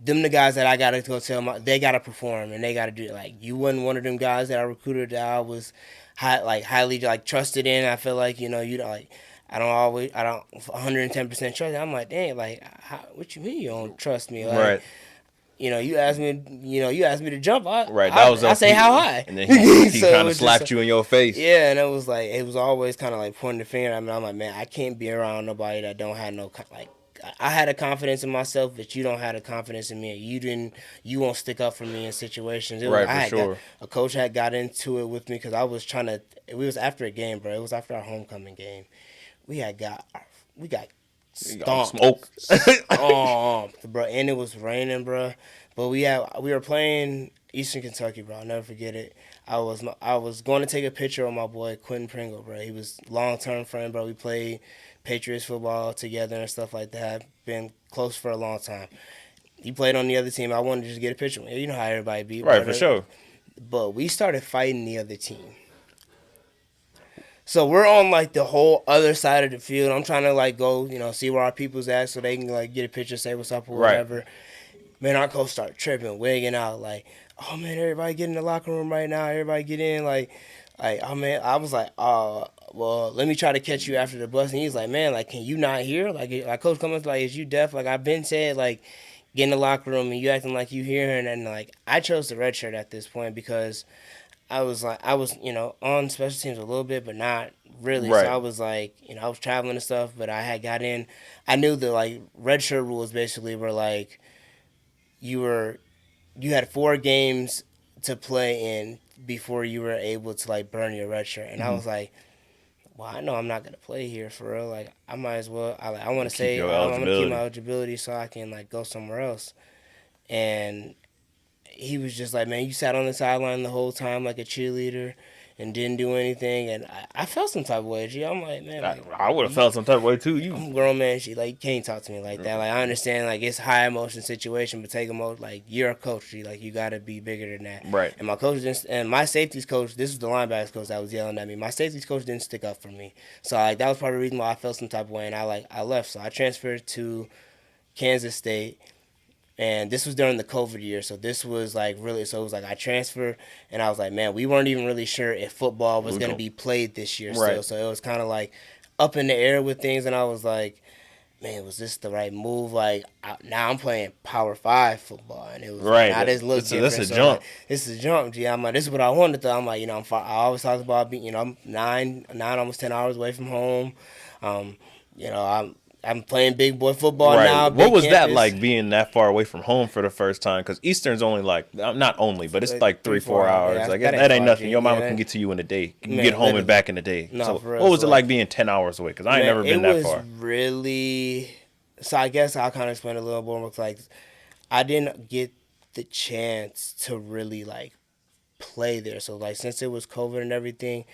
them the guys that I gotta go tell they gotta perform, and they gotta do it. Like, you wasn't one of them guys that I recruited that I was highly like trusted in. I feel like, you like, I don't 110% trust. I'm like, dang, like, what you mean you don't trust me? Like, Right. You asked me to jump. Right. I say how high. And then he So it kind of was just slapped you in your face. Yeah, and it was always kind of like pointing the finger. I mean, I'm like, man, I can't be around nobody that don't have no like. I had a confidence in myself, but you don't have a confidence in me. You won't stick up for me in situations. Right, for sure. A coach had got into it with me because I was trying to. It was after a game, bro. It was after our homecoming game. We got stomped. Stomped, bro. And it was raining, bro. But we were playing Eastern Kentucky, bro. I'll never forget it. I was going to take a picture of my boy Quentin Pringle, bro. He was long-term friend, bro. We played Patriots football together and stuff like that. Been close for a long time. He played on the other team. I wanted to just get a picture with him. You know how everybody be. Right, bro. for sure. But we started fighting the other team. So we're on like the whole other side of the field. I'm trying to like go, see where our people's at so they can like get a picture, say what's up or whatever. Man, our coach started tripping, wigging out like, oh man, everybody get in the locker room right now. Everybody get in, like, oh man. I was like, well, let me try to catch you after the bus. And he's like, man, like, can you not hear? Like Coach Cummings, like, is you deaf? Like, I've been said, like, get in the locker room and you acting like you hear. And like, I chose the red shirt at this point because I was, on special teams a little bit, but not really. So Right. I was like, I was traveling and stuff, but I had got in. I knew the, like, red shirt rules basically were like, you were, you had 4 games to play in before you were able to, like, burn your red shirt. And I was like, well, I know I'm not gonna play here for real. Like, I might as well. I want to Keep say your I'm gonna keep my eligibility. eligibility so I can, like, go somewhere else. And he was just like, man, you sat on the sideline the whole time like a cheerleader and didn't do anything. And I felt some type of way. G. I'm like, man, like, I would have felt some type of way too. You I'm a grown man. She like, you can't talk to me like that. Like, I understand, like, it's high emotion situation, but take emotion. Like, you're a coach. G. Like, you gotta be bigger than that. right? And my coach didn't, and my safeties coach. This was the linebackers coach that was yelling at me. My safeties coach didn't stick up for me. So, like, that was part of the reason why I felt some type of way. And I left. So I transferred to Kansas State. And this was during the COVID year, so this was like really. So it was like I transferred, and I was like, man, we weren't even really sure if football was going to be played this year still. Right. So it was kind of like up in the air with things, and I was like, man, was this the right move? Like, now I'm playing Power 5 football, and it was Right. like, now this looks different. That's a So, jump. like, this is a jump, G. I'm like, this is what I wanted to. I'm like, I always talked about being, I'm nine, almost 10 hours away from home. Um, I'm playing big boy football Right. now. What big was that campus. like being that far away from home for the first time? Because Eastern's only like, not only, but it's like 3, 4 hours. Yeah, like that that ain't ain't nothing. far, Your G. mama Yeah, can get to you in a day. You can Man, get home literally. and back in a day. No, So for real. what was So, it like being 10 hours away? Because I ain't never been that far. It was really. So I guess I'll kind of explain a little more. Like, I didn't get the chance to really, like, play there. So, like, since it was COVID and everything,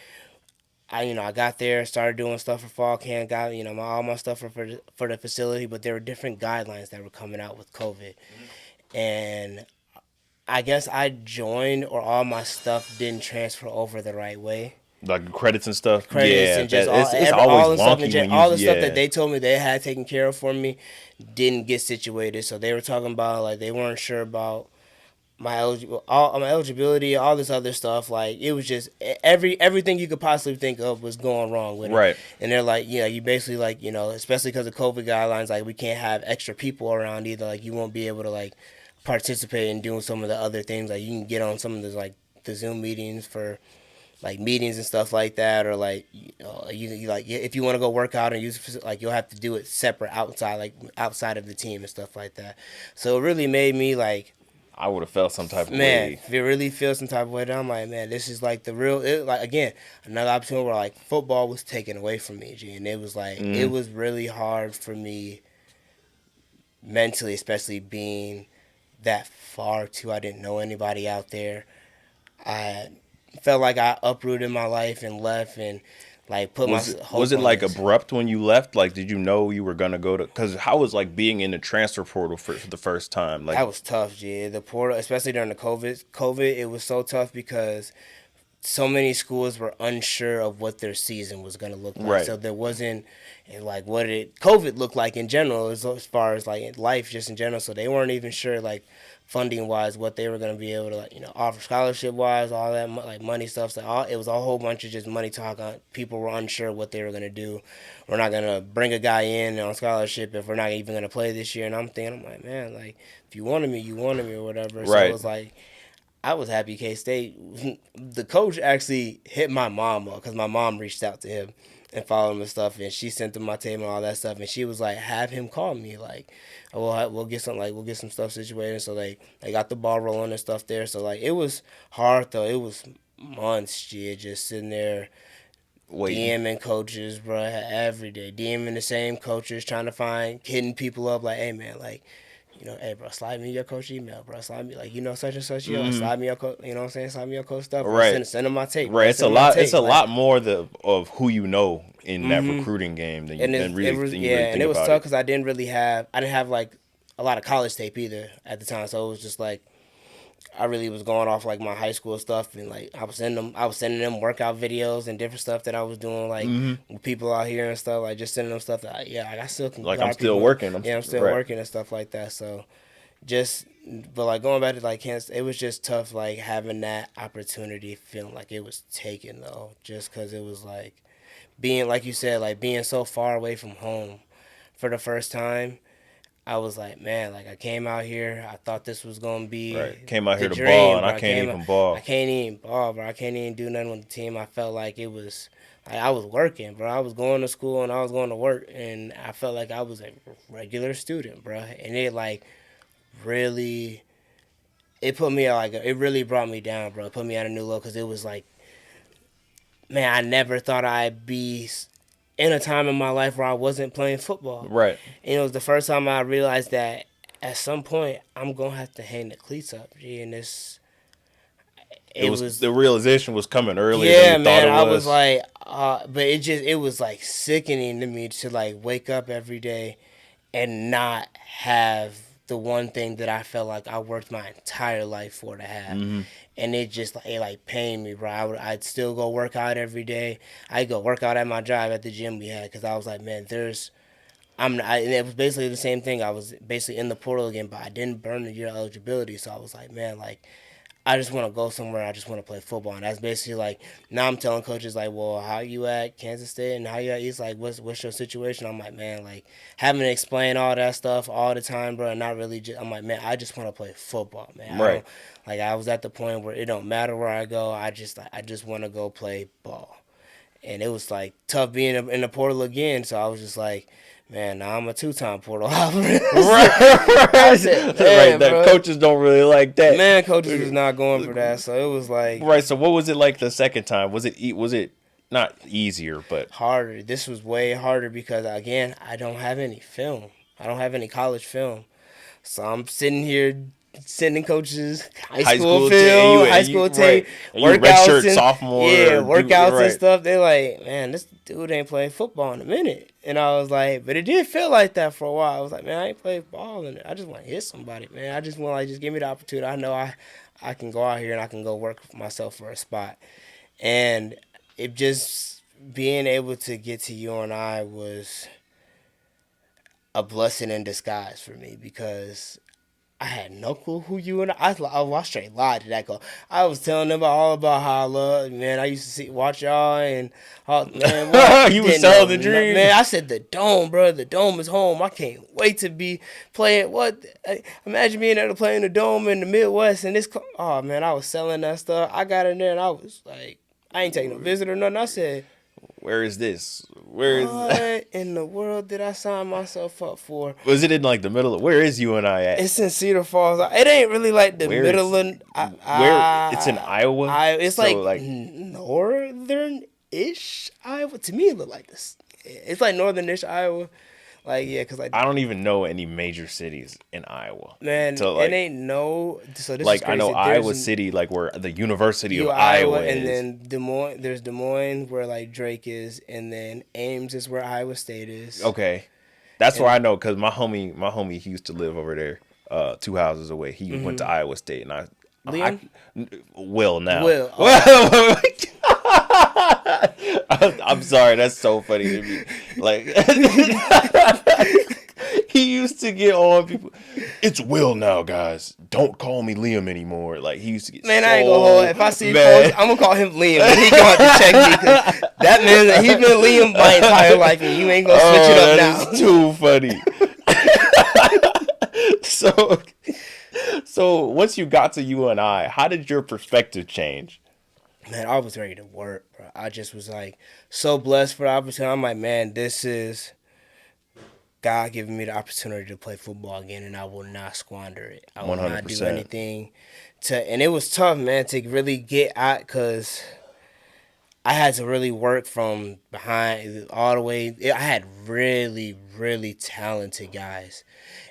I got there, started doing stuff for fall camp, got all my stuff for the facility, but there were different guidelines that were coming out with COVID, and I guess I joined or all my stuff didn't transfer over the right way. Like credits and stuff. Credits Yeah, and just it's always all the stuff wonky when you. all the stuff that Yeah. they told me they had taken care of for me didn't get situated. So they were talking about, like, they weren't sure about my eligibility, all this other stuff. Like, it was just everything you could possibly think of was going wrong with it. Right. And they're like, you basically, like, especially because of COVID guidelines, like, we can't have extra people around either. Like, you won't be able to, like, participate in doing some of the other things. Like, you can get on some of the, like, the Zoom meetings for, like, meetings and stuff like that, or like, you like, if you want to go work out and use, like, you'll have to do it separate outside, like, outside of the team and stuff like that. So it really made me, like, I would have felt some type of man, way. if it really feels some type of way, then I'm like, man, this is like the real. Like, again, another opportunity where, like, football was taken away from me, G, and it was like it was really hard for me mentally, especially being that far too. I didn't know anybody out there. I felt like I uprooted my life and left and, like, put Was my it, hope was it on like this. abrupt when you left? Like, did you know you were gonna go to? Because how was like being in the transfer portal for the first time? Like, That was tough, G. The portal, especially during the COVID, it was so tough because so many schools were unsure of what their season was going to look like. Right. So there wasn't, and, like, what it COVID looked like in general, as far as, like, life just in general. So they weren't even sure, like, funding wise, what they were going to be able to, like, offer scholarship wise, all that, like, money stuff. So it was a whole bunch of just money talk. People were unsure what they were going to do. We're not going to bring a guy in on scholarship if we're not even going to play this year. And I'm like, man, like, if you wanted me, you wanted me, or whatever. So it Right. was like, I was happy K-State. The coach actually hit my mom up because my mom reached out to him and followed him and stuff, and she sent him my tape and all that stuff, and she was like, have him call me, like, we'll get some stuff situated. So they got the ball rolling and stuff there. So, like, it was hard though. It was months, just sitting there wait, DMing coaches, bro, every day. DMing the same coaches, trying to find, hitting people up, like, hey, man, like, hey, bro, slide me your coach email, bro. Slide me, like, such and such, slide me your coach, you know what I'm saying? Slide me your coach stuff. Right. Send them my tape. right. It's a Send them my lot. tape. It's a Like, lot more of who you know in that recruiting game than you And than really. it was, than you yeah, really and think it was about tough because I didn't have, like, a lot of college tape either at the time. So it was just, like, I really was going off, like, my high school stuff, and, like, I was sending them workout videos and different stuff that I was doing, like, with people out here and stuff, like, just sending them stuff that I still can. Like, a lot I'm of still people- working. I'm still right. working and stuff like that. So but, like, going back to, like, Kansas, it was just tough, like, having that opportunity, feeling like it was taken though, just because it was like, being like you said, like being so far away from home for the first time. I was like, man, like I came out here. I thought this was gonna be Right. Came out the here to ball, dream, and I bro. can't even ball. I can't even ball, bro. I can't even do nothing with the team. I felt like it was, like I was working, bro. I was going to school and I was going to work, and I felt like I was a regular student, bro. And it like really, it put me like it really brought me down, bro. It put me at a new low because it was like, man, I never thought I'd be in a time in my life where I wasn't playing football. Right. And it was the first time I realized that at some point I'm gonna have to hang the cleats up. Gee, and It it was was the realization was coming earlier than yeah, you thought man. it I was was. like, but it was like sickening to me to like wake up every day and not have the one thing that I felt like I worked my entire life for to have. Mm-hmm. And it just it like pained me, bro. I'd still go work out every day. I'd go work out at my job at the gym we had because I was like, man, and it was basically the same thing. I was basically in the portal again, but I didn't burn the year eligibility. So I was like, man, like I just want to go somewhere. I just want to play football, and that's basically like now I'm telling coaches like, well, how you at Kansas State and how you at East? Like, what's your situation? I'm like, man, like having to explain all that stuff all the time, bro. And not really. I'm like, man, I just want to play football, man. I Right. don't like. I was at the point where it don't matter where I go. I just want to go play ball, and it was like tough being in the portal again. So I was just like, man, now I'm a two-time portal hopper. I said, Right. man, That bro. coaches don't really like that. Man, coaches was not going for that. So it was like Right. So what was it like the second time? Was it not easier, but harder. This was way harder because again, I don't have any film. I don't have any college film. So I'm sitting here sending coaches high school film, high school tape, right. And you workouts redshirt and sophomore. yeah, Or workouts and right. stuff. They're like, man, this dude ain't playing football in a minute. And I was like, but it did feel like that for a while. I was like, man, I ain't played ball in it. I just want to hit somebody, man. I just want like just give me the opportunity. I know I can go out here and I can go work for myself for a spot. And it just being able to get to UNI was a blessing in disguise for me because I had no clue who you and I straight lied to that girl. I was telling them all about how I love, man. I used to watch y'all and man, what? You was Didn't selling know the dream. man. I said the dome, bro. The dome is home. I can't wait to be playing. What? Imagine being able to play in the dome in the Midwest and this. Oh man, I was selling that stuff. I got in there and I was like, I ain't taking no visit or nothing. I said, Where is this? Where is what in the world did I sign myself up for? Was it in like the middle of where is UNI at? It's in Cedar Falls. It ain't really like the Where middle is of where it's in Iowa? It's So like northern-ish Iowa. To me, it look like this. It's like northern-ish Iowa. Like yeah, cause like I don't even know any major cities in Iowa. man, So like it ain't no. So this is like I crazy. know There's Iowa City, like where the University of Iowa, Iowa and is. then Des Moines. There's Des Moines where like Drake is, and then Ames is where Iowa State is. Okay, that's where I know because my homie, he used to live over there, 2 houses away. He went to Iowa State, and Liam? Will now. Will. I'm sorry, that's so funny to me. Like he used to get on people. It's Will now, guys. Don't call me Liam anymore. Like he used to get. Man, so I ain't gonna hold it. If I see mad. folks, I'm gonna call him Liam. And he gonna have to check me because that man, he's been Liam my entire life, and you ain't gonna switch it up now. That is too funny. So once you got to UNI, how did your perspective change? Man, I was ready to work, bro. I just was like so blessed for the opportunity. I'm like, man, this is God giving me the opportunity to play football again, and I will not squander it. I will not do 100%. anything to. And it was tough, man, to really get out because I had to really work from behind all the way. I had really, really talented guys.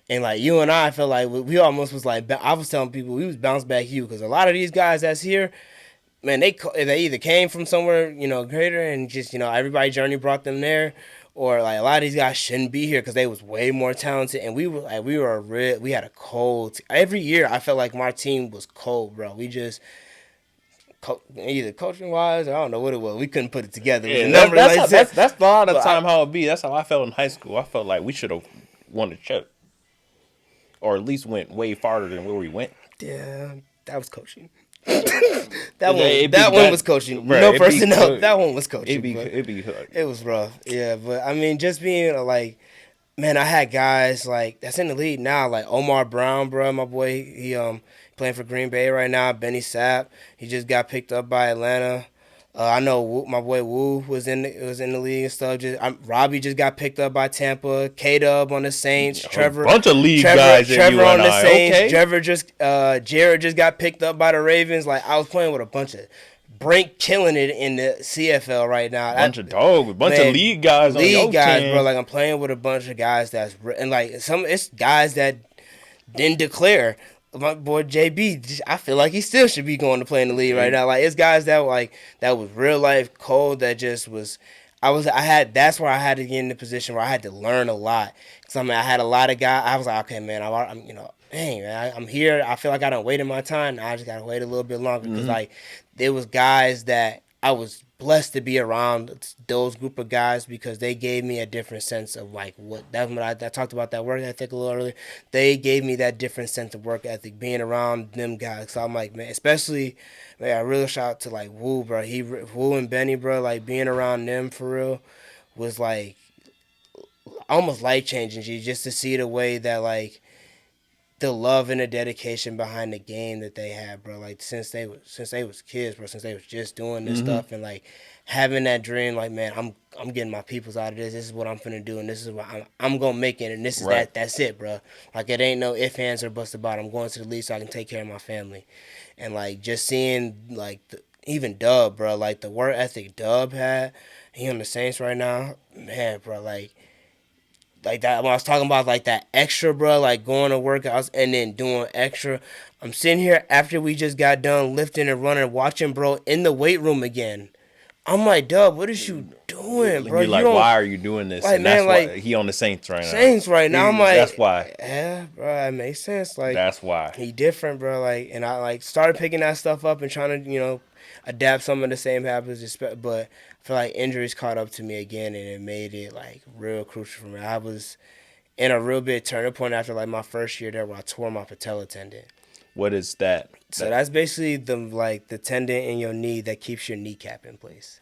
And like you and I felt like we almost was like, I was telling people we was bounce back you because a lot of these guys that's here, man, they either came from somewhere, greater and just, everybody's journey brought them there, or like a lot of these guys shouldn't be here because they was way more talented. And we had a cold, every year I felt like my team was cold, bro. We just, either coaching wise, I don't know what it was. We couldn't put it together. Yeah, that's a lot of time how it be. That's how I felt in high school. I felt like we should have won the chip, or at least went way farther than where we went. Yeah, that was coaching. That one was coaching. Bro, No personnel. That one was coaching. It be It was rough. Yeah, but I mean, just being like, man, I had guys like that's in the league now, like Omar Brown, bro, my boy. He playing for Green Bay right now. Benny Sapp, he just got picked up by Atlanta. I know my boy Wu was in the league and stuff. Robbie just got picked up by Tampa. K Dub on the Saints. a bunch of league guys in Trevor on the UNI. Saints. Okay. Jared just got picked up by the Ravens. Like I was playing with a bunch of Brink killing it in the CFL right now. Bunch of league guys. League on guys, team. bro. Like I'm playing with a bunch of guys and like it's guys that didn't declare. My boy JB, I feel like he still should be going to play in the league right now. Like it's guys that was real life cold. That just was. That's where I had to get in the position where I had to learn a lot. Cause I had a lot of guys. I was like, okay, man, I'm dang, man, I'm here. I feel like I done waited my time. Now I just gotta wait a little bit longer because like there was guys that I was blessed to be around those group of guys because they gave me a different sense of like what that's when I talked about that work ethic a little earlier. They gave me that different sense of work ethic being around them guys. So I'm like, man, especially man, I really shout out to like Wu, bro. Wu and Benny, bro. Like being around them for real was like almost life changing. Just to see the way that like the love and the dedication behind the game that they had, bro. Like since they was kids, bro. Since they was just doing this stuff and like having that dream, like man, I'm getting my peoples out of this. This is what I'm finna do, and this is what I'm gonna make it, and this is right. That's it, bro. Like it ain't no ifs, ands, or buts about it. I'm going to the league so I can take care of my family, and like just seeing like even Dub, bro. Like the work ethic Dub had, he on the Saints right now, man, bro. Like that when I was talking about like that extra, bro, like going to workouts and then doing extra. I'm sitting here after we just got done lifting and running, watching bro in the weight room again. I'm like, Dub, what is you doing, bro? You're like, why are you doing this? Like, and man, that's like why he on the Saints right now. Saints right now. I'm like, that's why. Yeah, bro, that makes sense. Like that's why he different, bro. Like, and I like started picking that stuff up and trying to adapt some of the same habits, but I feel like injuries caught up to me again, and it made it like real crucial for me. I was in a real big turning point after like my first year there where I tore my patella tendon. What is that? So that's basically the tendon in your knee that keeps your kneecap in place.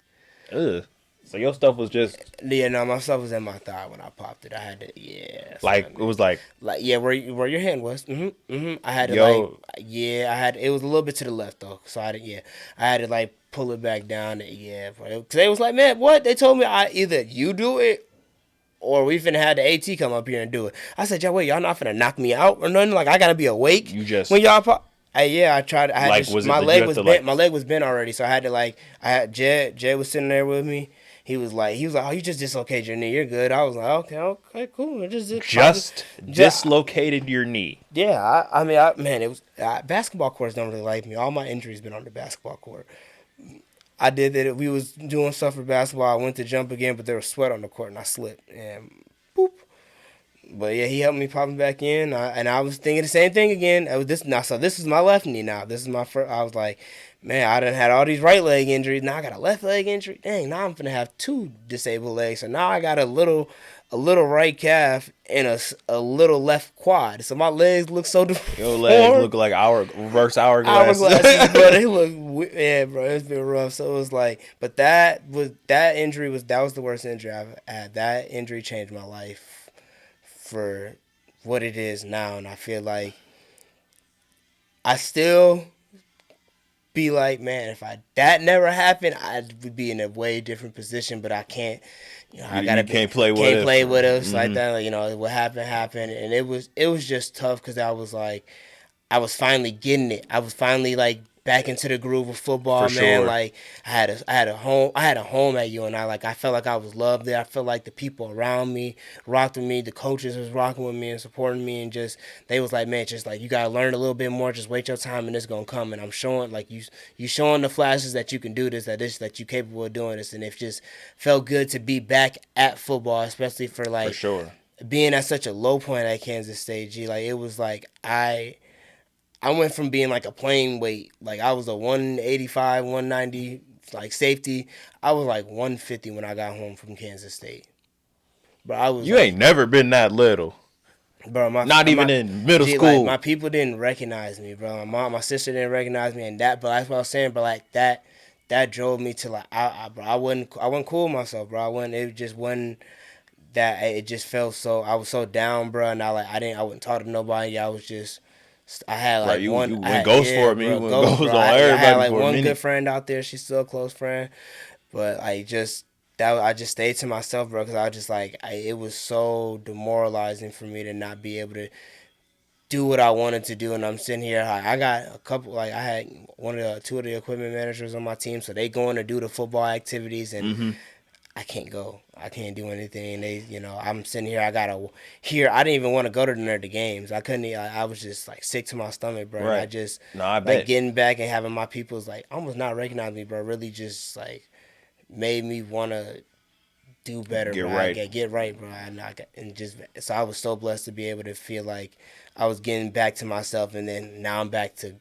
Ugh. So your stuff was just my stuff was in my thigh when I popped it. I had to like it was like where your hand was. I had to it was a little bit to the left though. So I had to like pull it back down. Cause they was like, man, what? They told me either you do it or we finna have the AT come up here and do it. I said, wait, y'all not finna knock me out or nothing? Like I gotta be awake when y'all pop. I tried. My leg was bent already, so I had to Jed was sitting there with me. He was like, oh, you just dislocated your knee. You're good. I was like, okay, cool. Just dislocated your knee. Yeah, it was basketball courts don't really like me. All my injuries been on the basketball court. I did that. We was doing stuff for basketball. I went to jump again, but there was sweat on the court, and I slipped. And boop. But yeah, he helped me pop back in, and I was thinking the same thing again. So this is my left knee now. This is my first. I was like, man, I done had all these right leg injuries. Now I got a left leg injury. Dang, now I'm finna have two disabled legs. So now I got a little right calf and a little left quad. So my legs look so deformed. Your legs look like reverse hourglass. Hourglasses, bro. They look, yeah, bro. It's been rough. So it was like, but that was the worst injury I've had. That injury changed my life for what it is now, and I feel like I still be like, man, if that never happened, I would be in a way different position. But I can't, I can't play with us like that. Like, what happened, and it was just tough because I was finally getting it. I was finally like back into the groove of football, for man. Sure. Like I had a home at UNI. Like I felt like I was loved there. I felt like the people around me rocked with me. The coaches was rocking with me and supporting me, and just they was like, man, just like you gotta learn a little bit more. Just wait your time, and it's gonna come. And I'm showing like you showing the flashes that you can do this, that you capable of doing this, and it just felt good to be back at football, especially for sure being at such a low point at Kansas State. Like it was like I went from being like a plain weight, like I was a 185, 190, like safety. I was like 150 when I got home from Kansas State. But You ain't never been that little. Bro, Not even in middle like school. my people didn't recognize me, bro. My mom, my sister didn't recognize me, and that. But that's what I was saying, bro. Like that drove me to like, bro, I wasn't cool with myself, bro. I wasn't. It just wasn't that. It just felt so. I was so down, bro. And I wouldn't talk to nobody. I was just. I had Right, like you one. I went had ghost yeah, for me. You bro. went Ghost, ghost bro. on I had everybody like for a one good minute. friend out there. She's still a close friend, but I just that I just stayed to myself, bro. Because I was just like, it was so demoralizing for me to not be able to do what I wanted to do, and I'm sitting here. I got a couple. Like I had two of the equipment managers on my team, so they going to do the football activities, and Mm-hmm. I can't go. I can't do anything. I'm sitting here. I gotta here. I didn't even want to go to the games. I couldn't. I was just like sick to my stomach, bro. And I Right. just No, I like bet. getting back and having my people's like almost not recognize me, bro. Really just like made me want to do better, Get bro. right. Get right, bro. And just so I was so blessed to be able to feel like I was getting back to myself, and then now I'm back to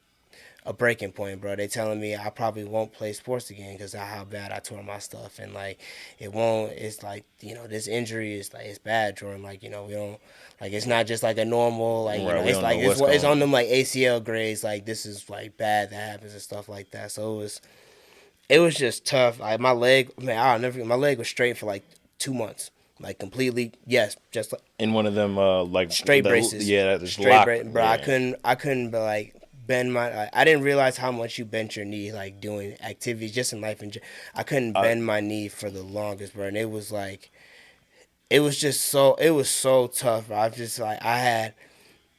a breaking point, bro. They telling me I probably won't play sports again because of how bad I tore my stuff, and like it won't. It's like this injury is like it's bad, Jordan. Like we don't like it's not just like a normal like Right. We it's don't know like what's it's going on them on. like ACL grades. Like this is like bad that happens and stuff like that. So it was just tough. Like my leg, man, I'll never forget. My leg was straight for like 2 months, like completely. Yes, just like In one of them, like straight braces, yeah, that is straight locked. brace, bro. Yeah. I couldn't, but like bend my. I didn't realize how much you bent your knee, like doing activities just in life. And I couldn't I, bend my knee for the longest, bro. And it was like, it was just so, it was so tough, bro. I just like, I had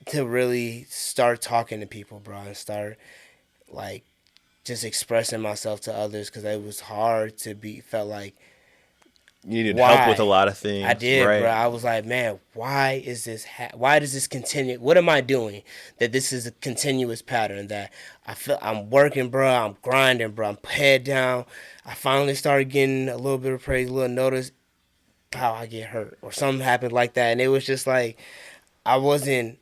to really start talking to people, bro, and start like just expressing myself to others because it was hard to be. Felt like you needed help with a why lot of I things, did, bro. right? I was like, man, why is this? Why does this continue? What am I doing that this is a continuous pattern that I feel I'm working, bro. I'm grinding, bro. I'm head down. I finally started getting a little bit of praise, a little notice. How I get hurt or something happened like that, and it was just like I wasn't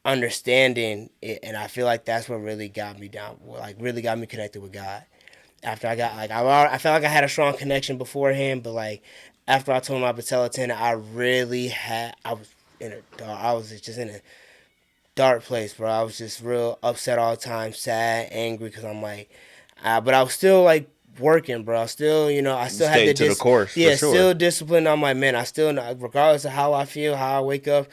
understanding it, and I feel like that's what really got me down, like really got me connected with God after I got like I felt like I had a strong connection beforehand, but like after I told my patella tendon, I was in a dark, I was just in a dark place, bro. I was just real upset all the time, sad, angry, because I'm like, but I was still like working, bro. I still, I You still had the stayed to the course for yeah, sure, still disciplined. I'm like, man, I still, regardless of how I feel, how I wake up,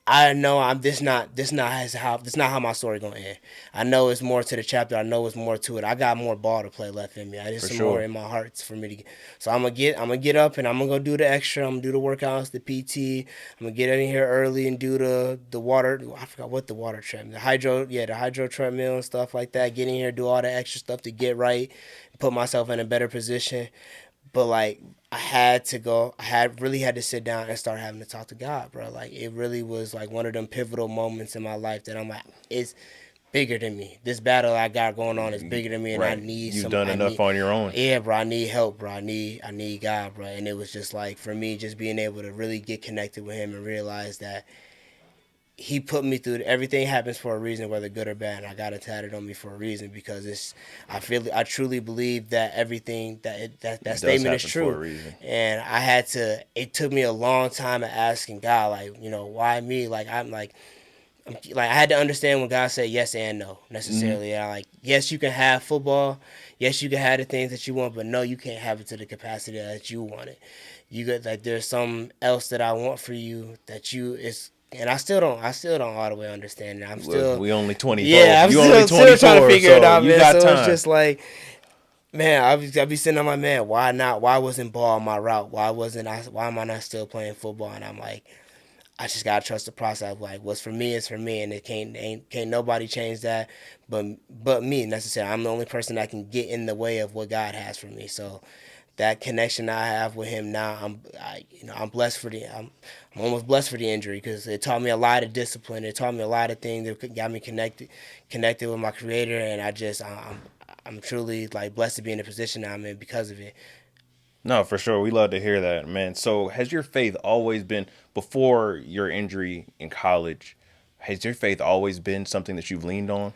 I know I'm this not how my story gonna end. I know it's more to the chapter. I know it's more to it. I got more ball to play left in me. There's for some more sure. in my heart for me to get. So I'm gonna get up and I'm gonna go do the extra. I'm gonna do the workouts, the PT. I'm gonna get in here early and do the water. I forgot what the water treadmill, the hydro treadmill and stuff like that. Get in here, do all the extra stuff to get right, put myself in a better position. But like I had to go. Really had to sit down and start having to talk to God, bro. Like it really was like one of them pivotal moments in my life that I'm like, it's bigger than me. This battle I got going on is bigger than me, and I Right. need You've some. done I enough need, on your own. yeah, bro. I need help, bro. I need God, bro. And it was just like for me, just being able to really get connected with Him and realize that He put me through everything happens for a reason, whether good or bad. And I got it tatted on me for a reason because I truly believe that everything that It does statement is happen for a true. reason. And it took me a long time of asking God, like, why me? Like, like I had to understand when God said yes and no Hmm. necessarily. And yes, you can have football. Yes, you can have the things that you want, but no, you can't have it to the capacity that you want it. You got like there's something else that I want for you that you is, and I still don't all the way understand it. I'm Look, still, we only 24. yeah, I'm You only still trying to 24, figure it so out, you man. got So it's time. just like, man, I be sitting on my man. Why not? Why wasn't ball my route? Why wasn't I? Why am I not still playing football? And I'm like, I just gotta trust the process. Like what's for me is for me, and it can't nobody change that, but me necessarily. I'm the only person that can get in the way of what God has for me. So that connection I have with Him now, I'm blessed for I'm almost blessed for the injury because it taught me a lot of discipline. It taught me a lot of things that got me connected with my Creator, and I'm truly like blessed to be in the position I'm in because of it. No, for sure. We love to hear that, man. So, has your faith always been, before your injury in college, has your faith always been something that you've leaned on?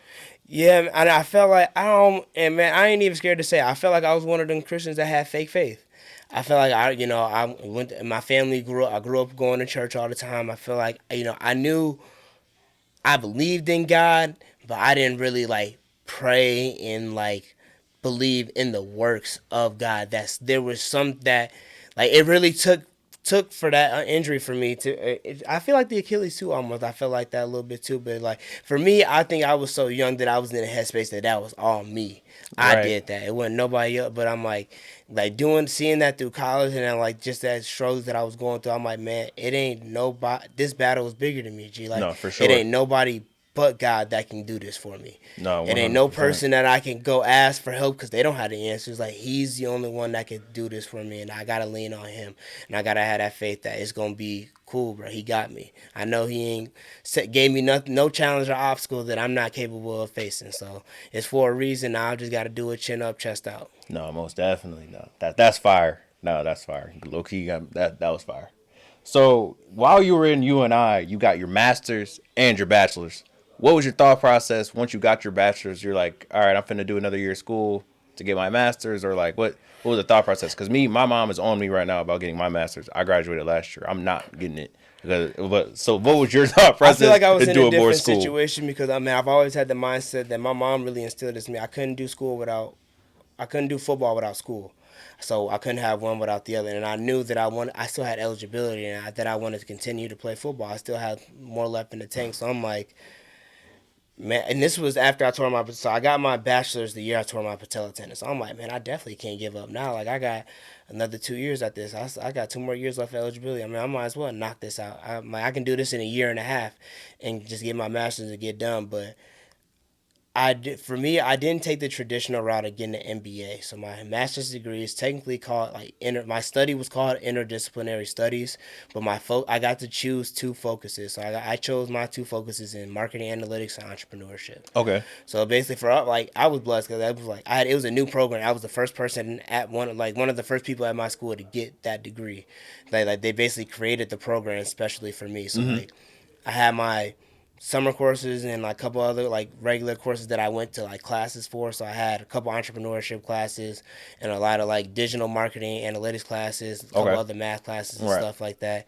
Yeah, and I felt like I don't, and man, I ain't even scared to say it. I felt like I was one of them Christians that had fake faith. I feel like my family I grew up going to church all the time. I feel like, I knew I believed in God, but I didn't really like pray and like believe in the works of God. There was some that like it really took for that injury for me I feel like the Achilles too almost. I feel like that a little bit too, but like for me, I think I was so young that I was in a headspace that was all me. I Right. did that. It wasn't nobody else. But I'm like seeing that through college and then like just that struggles that I was going through. I'm like, man, it ain't nobody. This battle is bigger than me, G. Like No, for it sure. ain't nobody but God that can do this for me. No, It ain't no 100%. person that I can go ask for help because they don't have the answers. Like He's the only one that can do this for me, and I gotta lean on Him, and I gotta have that faith that it's gonna be cool, bro. He got me. I know He ain't gave me nothing, no challenge or obstacle that I'm not capable of facing. So it's for a reason. Now I just gotta do it, chin up, chest out. No, most definitely. No, that's fire. No, that's fire. Low key, that was fire. So while you were in UNI, you got your master's and your bachelor's. What was your thought process once you got your bachelor's? You're like, all right, I'm finna do another year of school to get my master's, or like, what was the thought process? Because my mom is on me right now about getting my master's. I graduated last year. I'm not getting it. So what was your thought I feel process like I was in in a doing more different school? situation because I've always had the mindset that my mom really instilled this in me. I couldn't do football without school. So I couldn't have one without the other, and I knew that I still had eligibility, and that I wanted to continue to play football. I still had more left in the tank, so I'm like, man. And this was after so I got my bachelor's the year I tore my patella tendon. So I'm like, man, I definitely can't give up now. Like I got another 2 years at this. I got 2 more years left of eligibility. I mean, I might as well knock this out. I can do this in a year and a half, and just get my master's and get done. But for me, I didn't take the traditional route of getting an MBA. So my master's degree is technically called my study was called interdisciplinary studies, but I got to choose two focuses. So I chose my two focuses in marketing analytics and entrepreneurship. Okay. So basically, I was blessed because it was a new program. I was the first person at one of the first people at my school to get that degree. They basically created the program especially for me. So Mm-hmm. like I had my summer courses and like a couple other like regular courses that I went to like classes for. So I had a couple entrepreneurship classes and a lot of like digital marketing analytics classes, a couple Okay. other math classes and Right. stuff like that.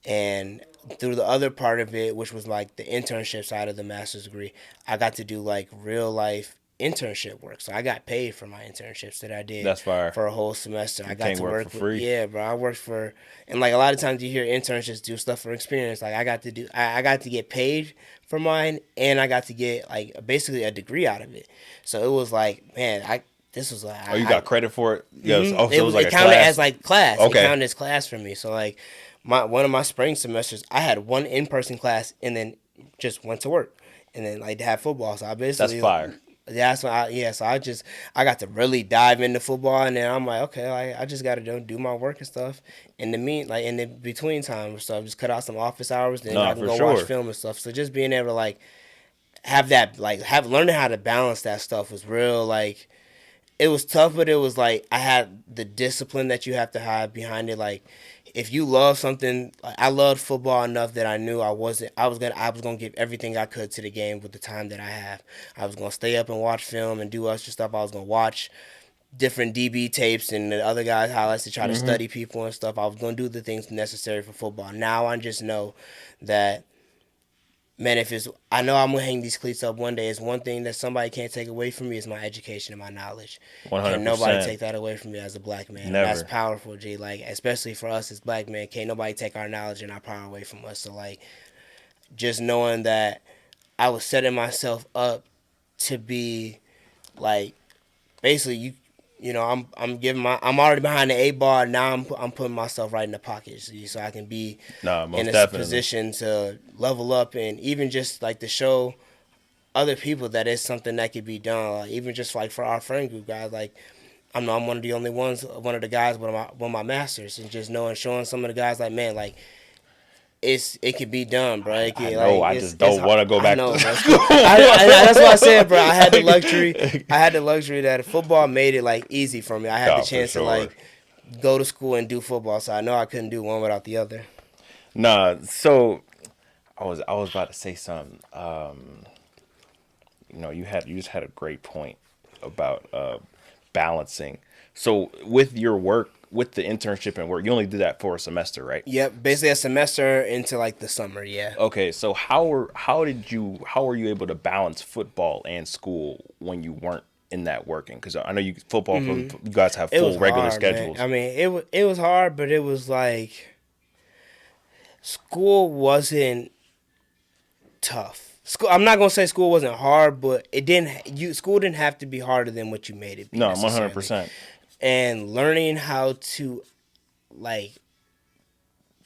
And through the other part of it, which was like the internship side of the master's degree, I got to do like real life internship work. So I got paid for my internships that I did That's fire. for a whole semester. I You got can't to work for work with, free. yeah, bro. I worked for, and like a lot of times you hear internships do stuff for experience. Like I got to get paid for mine, and I got to get like basically a degree out of it. So it was like, man, this was like, Oh, you got credit for it? Yes. mm-hmm. Oh, so it was like It a counted as class. like class. It Okay. counted as class for me. So like one of my spring semesters, I had one in person class and then just went to work and then like had football. So I That's basically fire. that's why so I got to really dive into football and then I'm like, okay, like I just got to do my work and stuff. In the between time or stuff, just cut out some office hours, then No, I can for go watch sure. film and stuff. So just being able to like have learning how to balance that stuff was real like it was tough, but it was like I had the discipline that you have to have behind it. Like if you love something, like I loved football enough that I knew I was gonna give everything I could to the game with the time that I have. I was gonna stay up and watch film and do extra stuff. I was gonna watch different DB tapes and the other guys' highlights to try to Mm-hmm. study people and stuff. I was gonna do the things necessary for football. Now I just know that, man, I know I'm gonna hang these cleats up one day. It's one thing that somebody can't take away from me is my education and my knowledge. Can nobody 100%. take that away from me as a black man? And that's Never. powerful, G. Like especially for us as black men, can't nobody take our knowledge and our power away from us. So like, just knowing that I was setting myself up to be like basically I'm already behind the 8 bar. Now I'm putting myself right in the pocket, so I can be No, in most a definitely. position to level up and even just like to show other people that it's something that could be done. Like, even just like for our friend group guys, like I know I'm one of the only ones, one of the guys with my masters, and just showing some of the guys like, man, like it can be done, bro. It I can, know. like I just don't want to go I back know, to bro. school. That's what I said, bro. I had the luxury. I had the luxury that football made it like easy for me. I had the No, for chance to sure. like go to school and do football, so I know I couldn't do one without the other. Nah. So I was about to say something. You just had a great point about balancing. So with your work, with the internship and work, you only did that for a semester, right? Yep, basically a semester into like the summer. Yeah. Okay, so how were you able to balance football and school when you weren't in that working? Because I know you guys have It was full regular hard, man. schedules. I mean, it was hard, but it was like school wasn't tough. School. I'm not gonna say school wasn't hard, but it didn't. School didn't have to be harder than what you made it be. No, Necessarily. 100%. And learning how to like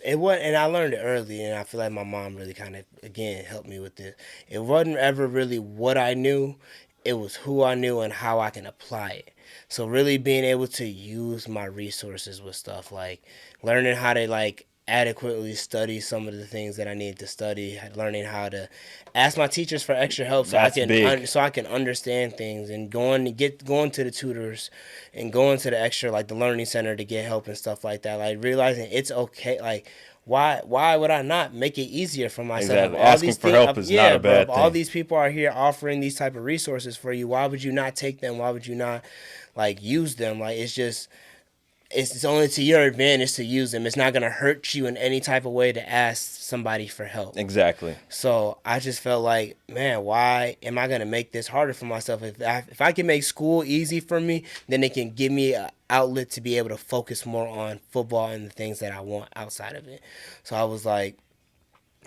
it was, and I learned it early, and I feel like my mom really kind of again helped me with this. It wasn't ever really what I knew; it was who I knew and how I can apply it. So really being able to use my resources with stuff like learning how to like adequately study some of the things that I need to study, learning how to ask my teachers for extra help so That's big. so I can understand things, and going to the tutors and going to the extra like the learning center to get help and stuff like that. Like realizing it's okay. Like why would I not make it easier for myself? Exactly. Asking for help is not a bad All thing. these people are here offering these type of resources for you. Why would you not take them? Why would you not like use them? Like it's only to your advantage to use them. It's not going to hurt you in any type of way to ask somebody for help. Exactly. So I just felt like, man, why am I going to make this harder for myself? If I can make school easy for me, then it can give me an outlet to be able to focus more on football and the things that I want outside of it. So I was like,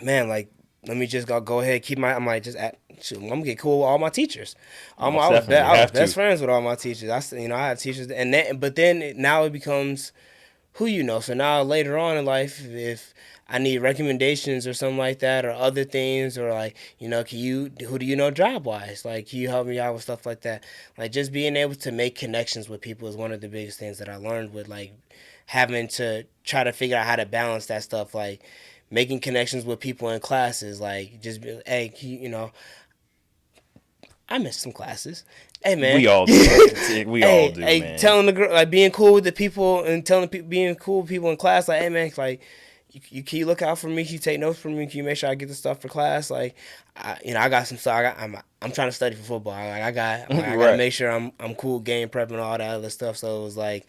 man, like, let me just go ahead, I'm like, I'm gonna get cool with all my teachers. I was best friends with all my teachers. I had teachers, but then now it becomes who you know. So now later on in life, if I need recommendations or something like that, or other things, or like, who do you know job wise? Like, can you help me out with stuff like that? Like, just being able to make connections with people is one of the biggest things that I learned with like having to try to figure out how to balance that stuff, like making connections with people in classes, like just be, hey, I missed some classes. Hey man, We all do. We all do, hey, man. telling the girl, like being cool with the people and telling people, being cool with people in class, like, hey man, like can you look out for me? Can you take notes for me? Can you make sure I get the stuff for class? Like, I got some stuff. I'm trying to study for football. Like I gotta Right. make sure I'm cool game prep and all that other stuff. So it was like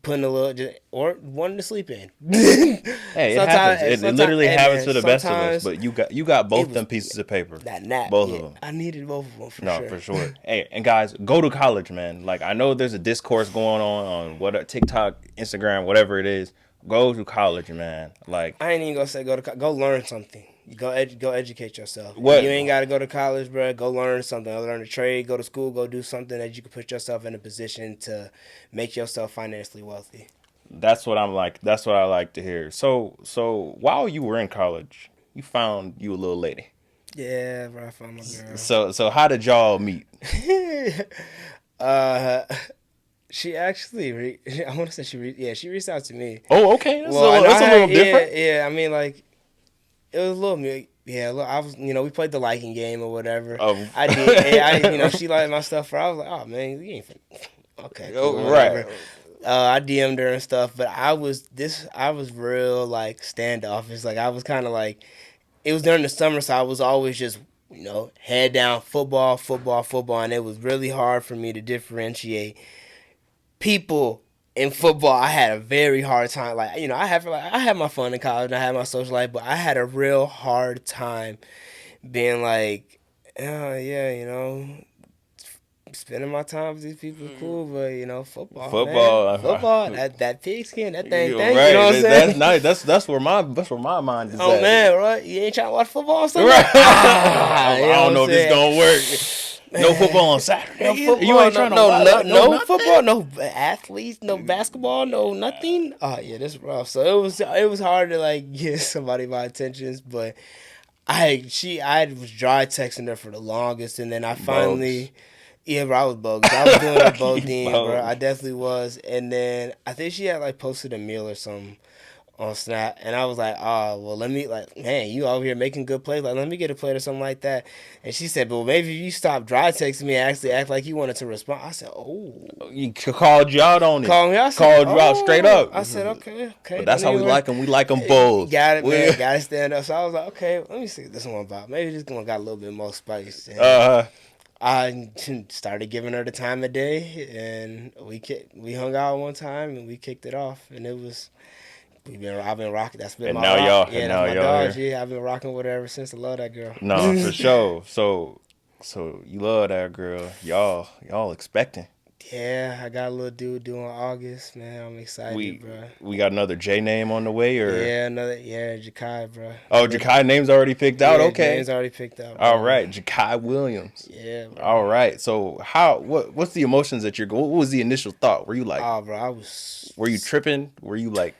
putting a little, or wanting to sleep in. Hey, it happens. It literally happens to the best of us. sometimes But you got both them pieces of paper. that nap. Both Yeah, of them. I needed both of them for No, sure. for sure. Hey, and guys, go to college, man. Like, I know there's a discourse going on what TikTok, Instagram, whatever it is. Go to college, man. Like, I ain't even gonna say go learn something. Go educate yourself. What- You ain't gotta go to college, bro. Go learn something. Go learn a trade. Go to school. Go do something that you can put yourself in a position to make yourself financially wealthy. that's what I'm like. That's what I like to hear. So while you were in college, you found you a little lady. Yeah, bro. I found my girl. So how did y'all meet? She actually, I want to say she reached out to me. Oh, okay. That's Well, that's a little different. Yeah, I mean, like, it was a little, yeah, look, I was, we played the liking game or whatever. I did, and she liked my stuff, I was like, oh, man, you ain't okay, cool, Oh, right. whatever. I DM'd her and stuff, but I was real, like, standoffish. Like, I was kind of like, it was during the summer, so I was always just, head down, football, and it was really hard for me to differentiate people in football. I had a very hard time. Like, I had my fun in college and I had my social life, but I had a real hard time being like, oh yeah, spending my time with these people is cool, but football, that pigskin, that thing, Right. you know what I'm saying? That's nice. That's where my mind is Oh at. man, right? You ain't trying to watch football or something? Right. I I don't know if this gonna work. No football on Saturday. No football, You ain't trying to watch no nothing? football, no athletes, no basketball, no nothing. Oh yeah, this is rough. So it was hard to like get somebody my attentions, but I was dry texting her for the longest, and then I finally. Yeah, bro, I was bogus. I was doing a bodean, bro. I definitely was. And then I think she had like posted a meal or something on Snap, and I was like, oh, well, let me, like, man, you over here making good plays, like, let me get a plate or something like that. And she said, but maybe if you stop dry texting me and actually act like you wanted to respond. I said, oh. You called you out on it. Called me out. Called you out straight up. I said, okay. But that's how we like them. We like them bold. Got it, man. Got to stand up. So I was like, okay, let me see what this one about. Maybe this one got a little bit more spice. I started giving her the time of day, and we hung out one time, and we kicked it off, and it was. I've been rocking. That's been And my now rock. y'all, Yeah, and that's now my y'all dog. here. Yeah, I've been rocking with her ever since. I love that girl. Nah, for sure. So you love that girl. Y'all expecting. Yeah, I got a little dude due in August, man. I'm excited, We bro. we got another J name on the way, or Jakai, bro. oh, Jakai name's already picked out. Yeah, Okay, name's already picked out, all bro. right, Jakai Williams. Yeah, bro. All right. So what's the emotions that you're going? What was the initial thought? Were you like, Oh, bro, I was were you tripping? Were you like,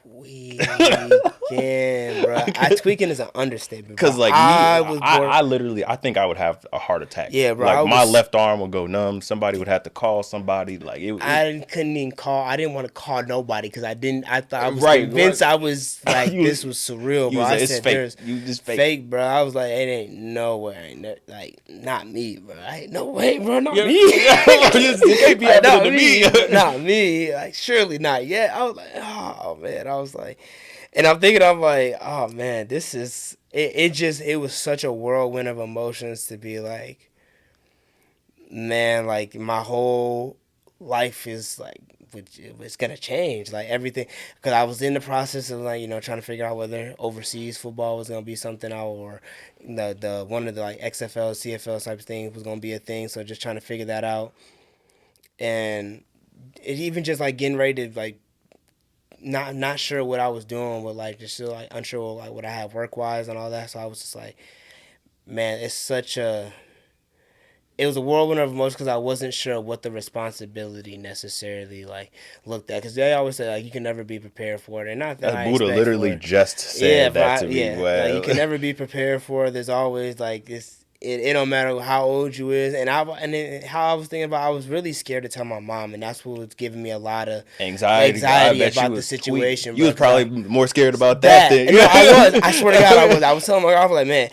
tweaking, bro. Tweaking is an understatement, bro. because like me, I was bored. I literally, I think I would have a heart attack. Yeah, bro. Like my left arm would go numb. Somebody would have to call somebody. Like I couldn't even call. I didn't want to call nobody because I didn't. I thought I was Right, convinced right. I was like You- this was surreal, you bro. was I like, it's said fake. there's You just fake. fake, bro. I was like, it ain't no way, like not me, bro. Ain't no way, bro, not Yeah. me. It can't be Like, happening not to me. not me. Like surely not yet. I was like, oh man. I was like, and I'm thinking, I'm like, oh man, this is it. It was such a whirlwind of emotions to be like, man, like my whole life is like it's gonna change, like everything, because I was in the process of like trying to figure out whether overseas football was gonna be something or the one of the like XFL CFL type of things was gonna be a thing, so just trying to figure that out. And it even just like getting ready to like not sure what I was doing, but like just still like unsure like what I had work wise and all that, so I was just like, man, it was a whirlwind of emotions because I wasn't sure what the responsibility necessarily like looked at. Because they always say like you can never be prepared for it, and not that That I Buddha expect for literally it. just said that to me. Like you Well, can never be prepared for it. There's always like this. It don't matter how old you is, how I was thinking about. I was really scared to tell my mom, and that's what was giving me a lot of anxiety. I bet about you the was situation. You Bro, was probably more scared about that that than no, I was. I swear to God, I was. I was telling my girl, I was like, man,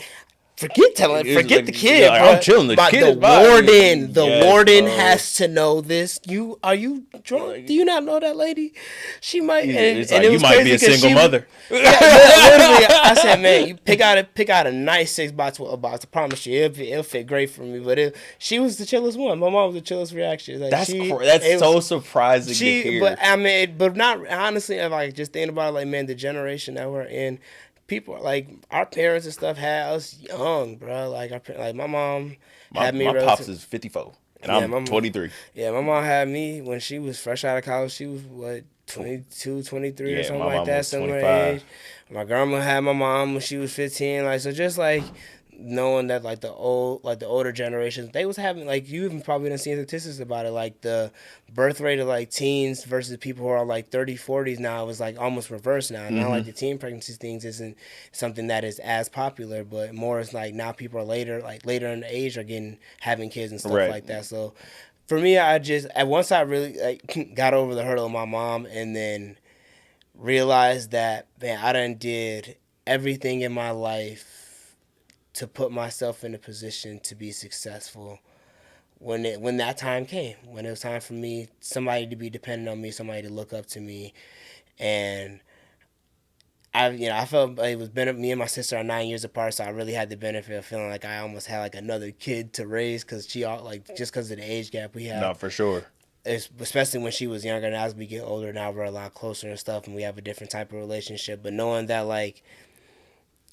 forget the kid, like, bro. I'm chilling. The kid The is fine. warden, the Yes, warden bro. has to know this. Are you drunk? Do you not know that lady? She might. It's And like it you was might be crazy a 'cause single mother. Yeah, literally, I said, man, you pick out a nice 6x12 box. I promise you, it'll fit great for me. But she was the chillest one. My mom was the chillest reaction. Like That's so surprising to hear. But I mean, but not honestly. If I just think about it, like, man, the generation that we're in, people like our parents and stuff had us young, bro. Like like my mom had me My pops relative. is 54 and Yeah, I'm 23. Yeah, my mom had me when she was fresh out of college. She was what 22, 23 or Yeah, something my like mom that, was similar 25. age. My grandma had my mom when she was 15. Like so, just like knowing that like the older generations, they was having like you even probably didn't see statistics about it, like the birth rate of like teens versus people who are like 30, 40s now is like almost reversed now. Now like the teen pregnancy things isn't something that is as popular, but more is like now people are later in the age are having kids and stuff Right. like that. So for me, once I really like got over the hurdle of my mom and then realized that, man, I done did everything in my life to put myself in a position to be successful. When that time came, when it was time for me, somebody to be dependent on me, somebody to look up to me, and I felt it was me and my sister are 9 years apart, so I really had the benefit of feeling like I almost had like another kid to raise because just because of the age gap we have. No, for sure. Especially when she was younger, and as we get older now we're a lot closer and stuff, and we have a different type of relationship. But knowing that like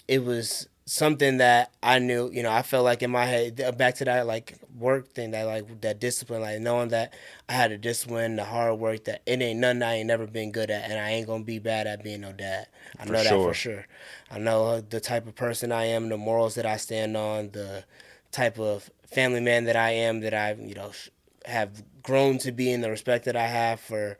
it was something that I knew, I felt like in my head, back to that like work thing, that like that discipline, like knowing that I had the discipline, the hard work, that it ain't nothing I ain't never been good at, and I ain't gonna be bad at being no dad. I know that for sure. I know the type of person I am, the morals that I stand on, the type of family man that I am, that I have grown to be, and the respect that I have for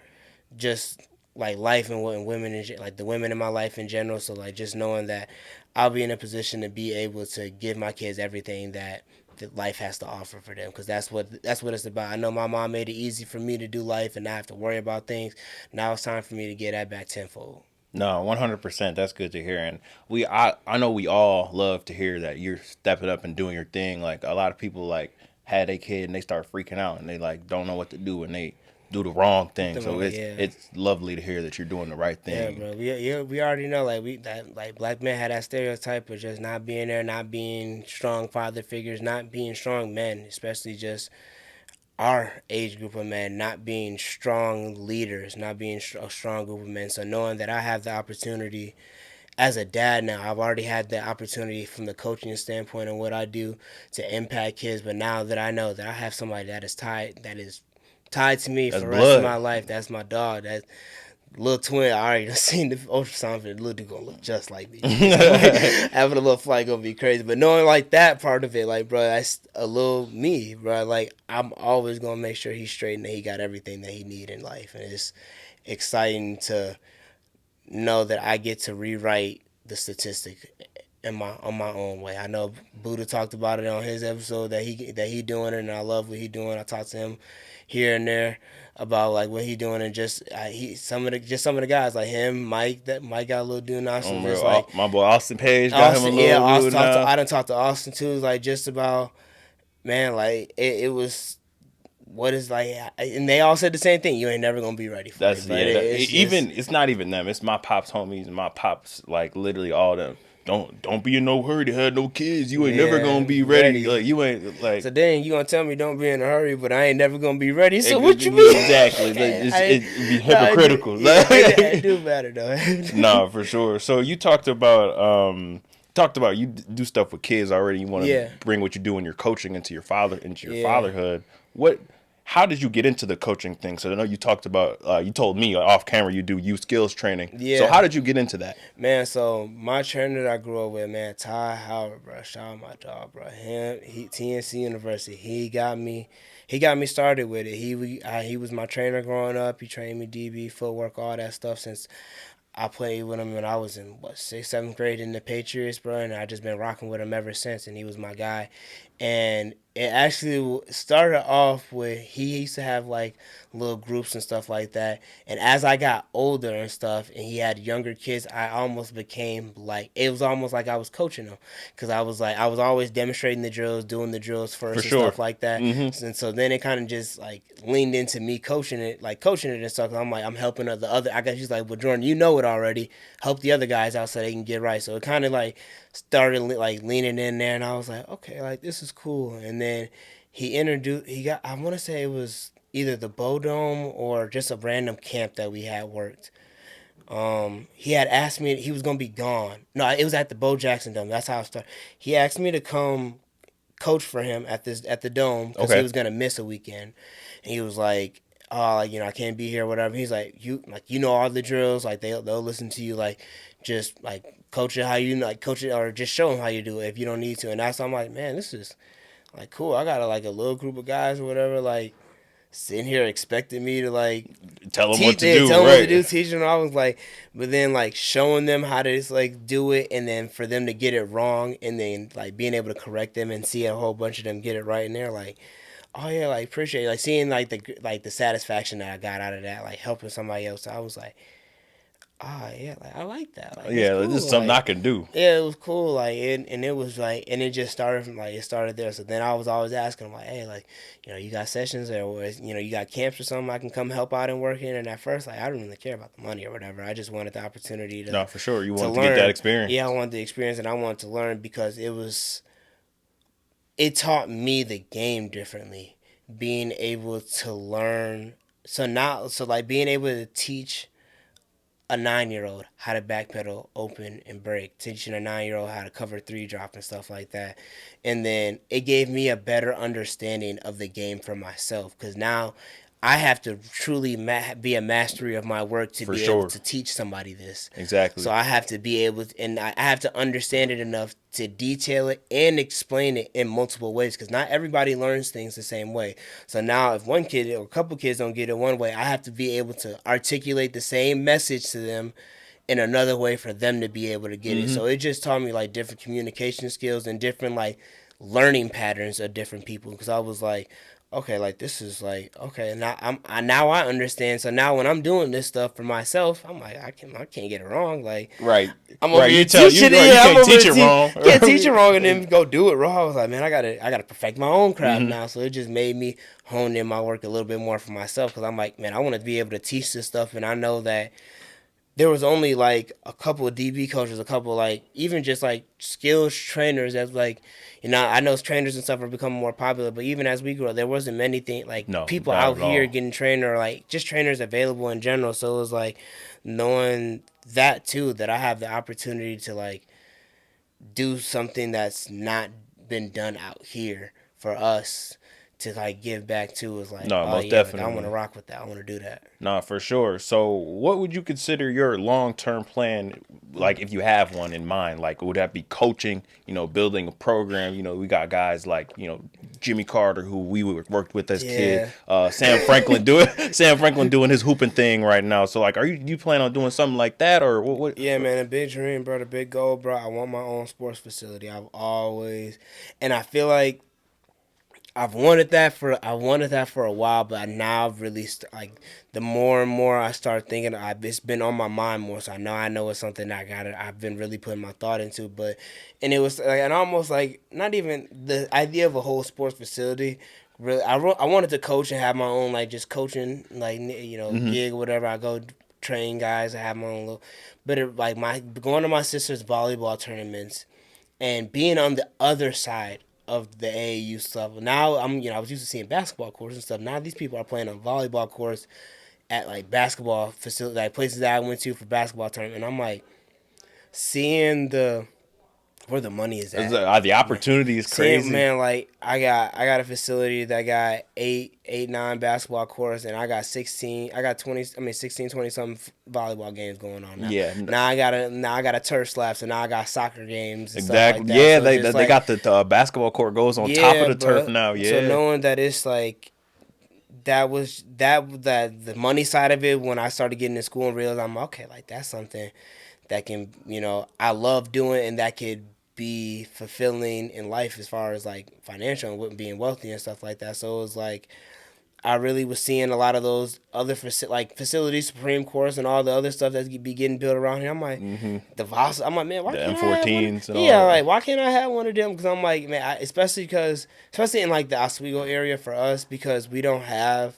just like life and women and like the women in my life in general. So like just knowing that I'll be in a position to be able to give my kids everything that life has to offer for them, because that's what it's about. I know my mom made it easy for me to do life and not have to worry about things. Now it's time for me to get that back tenfold. No, 100%. That's good to hear. And I know we all love to hear that you're stepping up and doing your thing. Like a lot of people like had a kid and they start freaking out and they like don't know what to do and do the wrong thing. The So wrong, yeah. it's lovely to hear that you're doing the right Yeah, thing. bro. We already know like black men had that stereotype of just not being there, not being strong father figures, not being strong men, especially just our age group of men, not being strong leaders, not being a strong group of men. So knowing that I have the opportunity as a dad now, I've already had the opportunity from the coaching standpoint and what I do to impact kids. But now that I know that I have somebody that is tied to me That's for the rest of blood. my life, that's my dog. That little twin, I already seen the ultrasound for the little dude gonna look just like me. Having a little flight gonna be crazy. But knowing like that part of it, like bro, that's a little me, bro. Like I'm always gonna make sure he's straight and that he got everything that he need in life. And it's exciting to know that I get to rewrite the statistic in my on my own way. I know Buddha talked about it on his episode that he doing it, and I love what he doing. I talked to him here and there about like what he doing, and just some of the guys like him, Mike. That Mike got a little do now, so just like My boy Austin Page got him a Austin. Yeah, little Austin dude now. I done talked to Austin too. Like just about man, like it was what is like, and they all said the same thing. You ain't never gonna be ready for That's it, but yeah. it's just Even it's not even them. It's my pops homies and my pops like literally all them. Don't be in no hurry to have no kids. You ain't never yeah, gonna be ready. ready. Like you ain't like So then you gonna tell me don't be in a hurry, but I ain't never gonna be ready. So what you mean? exactly. Like, it be No, hypocritical. it do matter though. Nah, for sure. So you talked about you do stuff with kids already. You want to Yeah. bring what you do in your coaching into your Yeah. fatherhood. How did you get into the coaching thing? So I know you talked about you told me off camera you do youth skills training. Yeah. So how did you get into that? Man, so my trainer that I grew up with, man, Ty Howard, bro. Shout out my dog, bro. TNC University. He got me started with it. He was my trainer growing up. He trained me DB, footwork, all that stuff since I played with him when I was in sixth, seventh grade in the Patriots, bro, and I just been rocking with him ever since. And he was my guy. And it actually started off with he used to have like little groups and stuff like that. And as I got older and stuff, and he had younger kids, I almost became like it was almost like I was coaching them because I was always demonstrating the drills, doing the drills first For and sure. stuff like that. And so then it kind of just like leaned into me coaching it and stuff. I'm like I'm helping the other. I guess he's like, well, Jordan, you know it already. Help the other guys out so they can get right. So it kind of like started like leaning in there, and I was like, okay, like this is cool. And then he got I want to say it was either the Bow Dome or just a random camp that we had worked. He had asked me he was gonna be gone. No, it was at the Bo Jackson Dome. That's how it started. He asked me to come coach for him at the dome because Okay. he was gonna miss a weekend. And he was like, "Oh, like I can't be here, whatever." He's like, you know all the drills, like they'll listen to you, like just like coach it how you like coach it or just show them how you do it if you don't need to." And that's I'm like, man, this is like cool. I got like a little group of guys or whatever, like sitting here expecting me to like Tell them teach what to do. tell them Right. what to do, teaching them. I was like, but then like showing them how to just like do it, and then for them to get it wrong, and then like being able to correct them and see a whole bunch of them get it right, and they're like, oh yeah, like appreciate it. Like seeing like the satisfaction that I got out of that, like helping somebody else. I was like, yeah, like I like that. Like, Yeah, it's cool. this is something like, I can do. yeah, it was cool. Like, and it was like, and it just started from like it started there. So then I was always asking them like, hey, like, you got sessions or you got camps or something I can come help out and work in. And at first, like, I didn't really care about the money or whatever. I just wanted the opportunity to No, for sure. You to want to learn. get that experience. Yeah, I wanted the experience, and I wanted to learn because it taught me the game differently. Being able to learn, like being able to teach a 9-year-old how to backpedal, open, and break, teaching a 9-year-old how to cover 3-drop and stuff like that. And then it gave me a better understanding of the game for myself because now I have to truly be a mastery of my work to For be sure. able to teach somebody this. Exactly. So I have to be able to, and I have to understand it enough to detail it and explain it in multiple ways because not everybody learns things the same way. So now if one kid or a couple kids don't get it one way, I have to be able to articulate the same message to them in another way for them to be able to get it. So it just taught me like different communication skills and different like learning patterns of different people because I was like, okay, like this is like okay. Now now I understand. So now when I'm doing this stuff for myself, I'm like I can't get it wrong. Like Right. I'm over Right. here You tell you teaching it. right, you Yeah, I'm can't over here teach it wrong. can't teach it wrong and then go do it wrong. I was like, man, I gotta perfect my own craft Hmm. now. So it just made me hone in my work a little bit more for myself because I'm like, man, I want to be able to teach this stuff, and I know that there was only like a couple of DB coaches, a couple like even just like skills trainers that's like, you know, I know trainers and stuff are becoming more popular, but even as we grow, there wasn't many things like No, people not out at here all. getting trained or like just trainers available in general. So it was like knowing that too, that I have the opportunity to like do something that's not been done out here for us to like give back to is like, No, oh most yeah, like I want to definitely. rock with that. I want to do that. Nah, for sure. So, what would you consider your long-term plan, like if you have one in mind? Like, would that be coaching, building a program? We got guys like, Jimmy Carter, who we worked with as kid, Yeah. Sam Franklin doing his hooping thing right now. So, like, you plan on doing something like that, or what? Yeah, man, a big dream, bro. A big goal, bro. I want my own sports facility. And I feel like I wanted that for a while, but now I've really like the more and more I start thinking, it's been on my mind more. So I know it's something that I've been really putting my thought into. But and it was like, and almost like not even the idea of a whole sports facility. Really, I wanted to coach and have my own like just coaching like Hmm. gig or whatever. I go train guys. I have my own little, but like my going to my sister's volleyball tournaments and being on the other side of the AAU stuff. Now I was used to seeing basketball courts and stuff. Now these people are playing on volleyball courts at like basketball facility, like places that I went to for basketball tournament. And I'm like seeing the where the money is at. The opportunity is Seeing crazy. man, like I got a facility that got eight, nine basketball courts, and I got 16. I got 20. I mean 16, 20 something volleyball games going on now. Yeah, Now I got a turf slap, so now I got soccer games and stuff like exactly. that. Yeah, So they just they like got the basketball court goes on top of yeah, the turf bro. now. So Yeah. knowing that it's like that the money side of it when I started getting to school and realized I'm okay, like that's something that can I love doing and that could be fulfilling in life as far as like financial and being wealthy and stuff like that. So it was like I really was seeing a lot of those other like facilities, Supreme Courts, and all the other stuff that's be getting built around here. I'm like, Hmm. the Voss. I'm like, man, why The can't I have one? M14s and Yeah, all. like why can't I have one of them? Because I'm like, man, especially in like the Oswego area for us because we don't have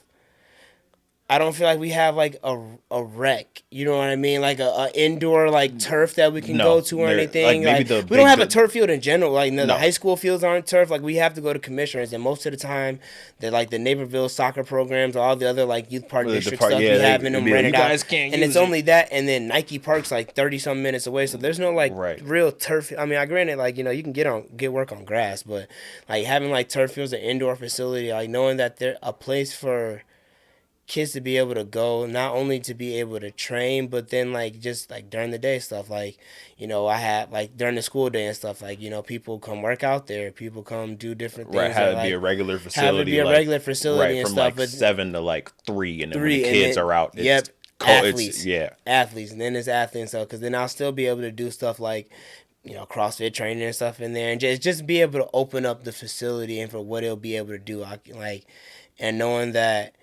I don't feel like we have like a rec. You know what I mean? Like a indoor like turf that we can go No, to or they're like anything. maybe Like the we don't big have a turf field in general. Like no, the no. high school fields aren't turf. Like we have to go to commissioners, and most of the time, they're like the Naperville soccer programs, all the other like youth park The district part, stuff yeah, be they having would them be like, you rented out, guys can't and it's use it. only that, and then Nike Park's like 30 some minutes away, so there's no like Right. real turf. I mean, I granted like you can get work on grass, but like having like turf fields, an indoor facility, like knowing that they're a place for kids to be able to go, not only to be able to train, but then like just like during the day stuff, like I had like during the school day and stuff, like people come work out there, people come do different Right, things have that it be a like regular have it facility, be a like regular facility right and from stuff, like but 7 to like 3, and then when the three and kids then are out, yep, it's athletes, yeah, athletes, and then it's athletes, so because then I'll still be able to do stuff like CrossFit training and stuff in there, and just be able to open up the facility and for what it'll be able to do, I can like, and knowing that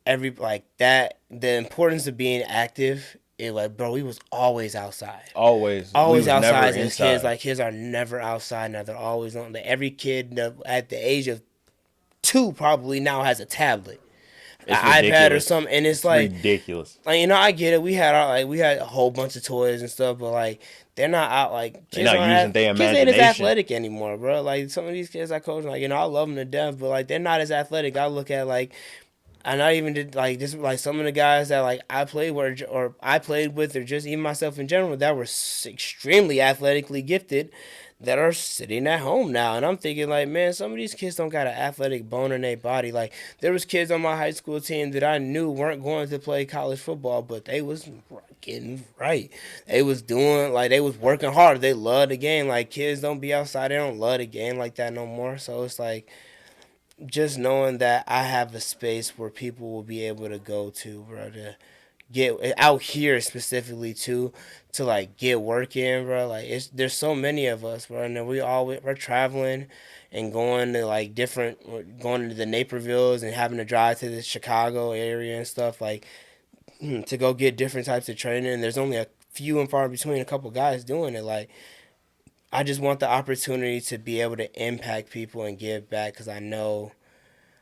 every like that the importance of being active it like bro we was always outside always we always was never outside as kids inside. like kids are never outside now they're always on like, every kid at the age of 2 probably now has a tablet an It's iPad or ridiculous. something and it's It's like ridiculous. I get it we had a whole bunch of toys and stuff but like they're not out like They're not using their kids ain't as imagination. athletic anymore bro like some of these kids I coach like I love them to death but like they're not as athletic I look at like and I even did like just like some of the guys that like I played with or just even myself in general that were extremely athletically gifted that are sitting at home now and I'm thinking like man some of these kids don't got an athletic bone in their body like there was kids on my high school team that I knew weren't going to play college football but they was getting right they was doing like they was working hard they love the game like kids don't be outside they don't love the game like that no more so it's like just knowing that I have a space where people will be able to go to, bro, to get out here specifically too to like get work in, bro. Like there's so many of us, bro, and then we're traveling and going to like going to the Napervilles and having to drive to the Chicago area and stuff like to go get different types of training. And there's only a few and far between a couple guys doing it. Like I just want the opportunity to be able to impact people and give back because I know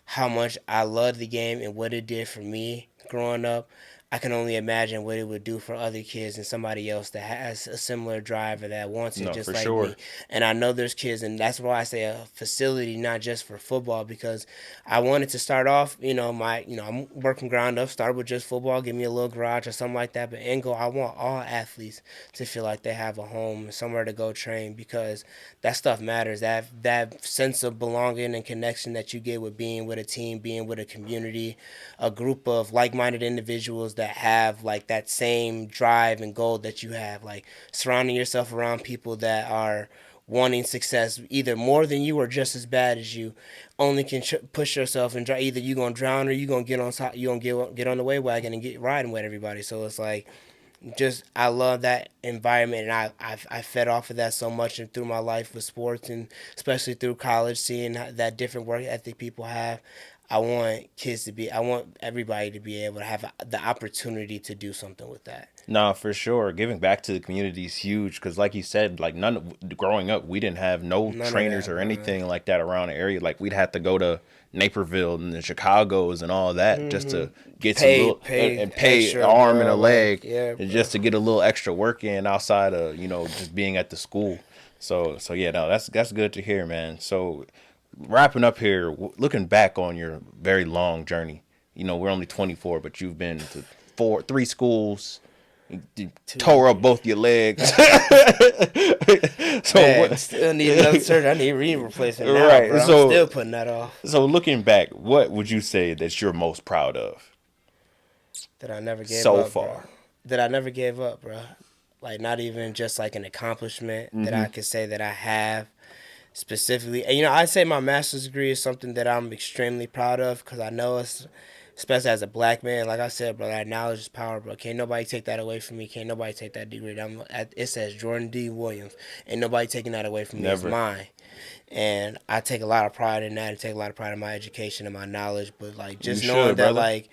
how much I love the game and what it did for me growing up. I can only imagine what it would do for other kids and somebody else that has a similar drive or that wants it No, just for like sure. me. And I know there's kids, and that's why I say a facility, not just for football, because I wanted to start off, I'm working ground up, start with just football, give me a little garage or something like that. But end goal, I want all athletes to feel like they have a home, somewhere to go train, because that stuff matters. That sense of belonging and connection that you get with being with a team, being with a community, a group of like-minded individuals that have like that same drive and goal that you have, like surrounding yourself around people that are wanting success either more than you or just as bad as you, only can push yourself and either you gonna drown or you gonna get on top, you gonna get on the way wagon and get riding with everybody. So it's like just I love that environment, and I fed off of that so much and through my life with sports, and especially through college, seeing that different work ethic people have. I want everybody to be able to have the opportunity to do something with that. Nah, for sure. Giving back to the community is huge because, like you said, like growing up, we didn't have no None of trainers that, or bro. anything like that around the area. Like we'd have to go to Naperville and the Chicago's and all that just to get some little and pay an Extra, arm and a bro. Like, leg yeah, and bro. just to get a little extra work in outside of just being at the school. So yeah, no, that's good to hear, man. So wrapping up here, looking back on your very long journey. We're only 24, but you've been to three schools. You tore up Two. both your legs. So Man, what? still need another surgery. I need knee replacement now, Right. bro. I'm still putting that off. So looking back, what would you say that you're most proud of That I never gave so up, bro. far? That I never gave up, bro. Like, not even just like an accomplishment that I could say that I have specifically. And, I say my master's degree is something that I'm extremely proud of because I know it's, especially as a black man, like I said, bro, that knowledge is power, bro. Can't nobody take that away from me. Can't nobody take that degree. It says Jordan D. Williams. Ain't nobody taking that away from me. It's Never. mine. And I take a lot of pride in that and take a lot of pride in my education and my knowledge. But, like, You just knowing should, that, brother. like,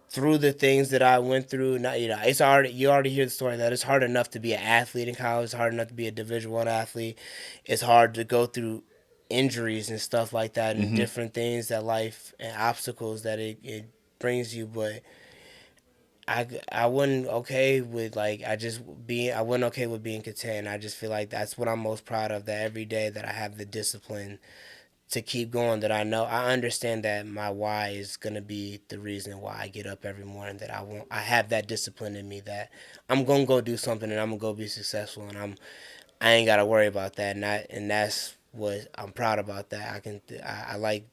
through the things that I went through, not it's hard. You already hear the story that it's hard enough to be an athlete in college. It's hard enough to be a Division I athlete. It's hard to go through injuries and stuff like that and different things that life and obstacles that it brings you. But I wasn't okay with I wasn't okay with being content. I just feel like that's what I'm most proud of. That every day that I have the discipline to keep going, that I understand that my why is gonna be the reason why I get up every morning, that I have that discipline in me that I'm gonna go do something and I'm gonna go be successful, and I ain't gotta worry about that, and that's what I'm proud about. That I like.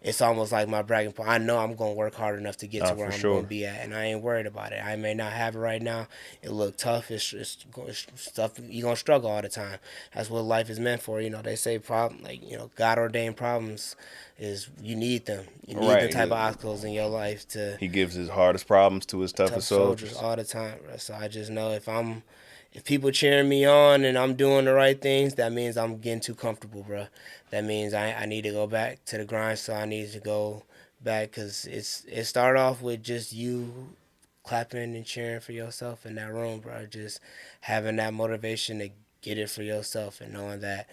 It's almost like my bragging point. I know I'm gonna work hard enough to get to where For I'm gonna sure. be at, and I ain't worried about it. I may not have it right now. It look tough. It's stuff you gonna struggle all the time. That's what life is meant for. They say God ordained problems is you need them. You need the Right. type of obstacles in your life to He gives his hardest problems to his tough toughest soldiers soldiers. all the time, bro. So I just know if people cheering me on and I'm doing the right things, that means I'm getting too comfortable, bro. That means I need to go back to the grind. So I need to go back because it started off with just you clapping and cheering for yourself in that room, bro. Just having that motivation to get it for yourself and knowing that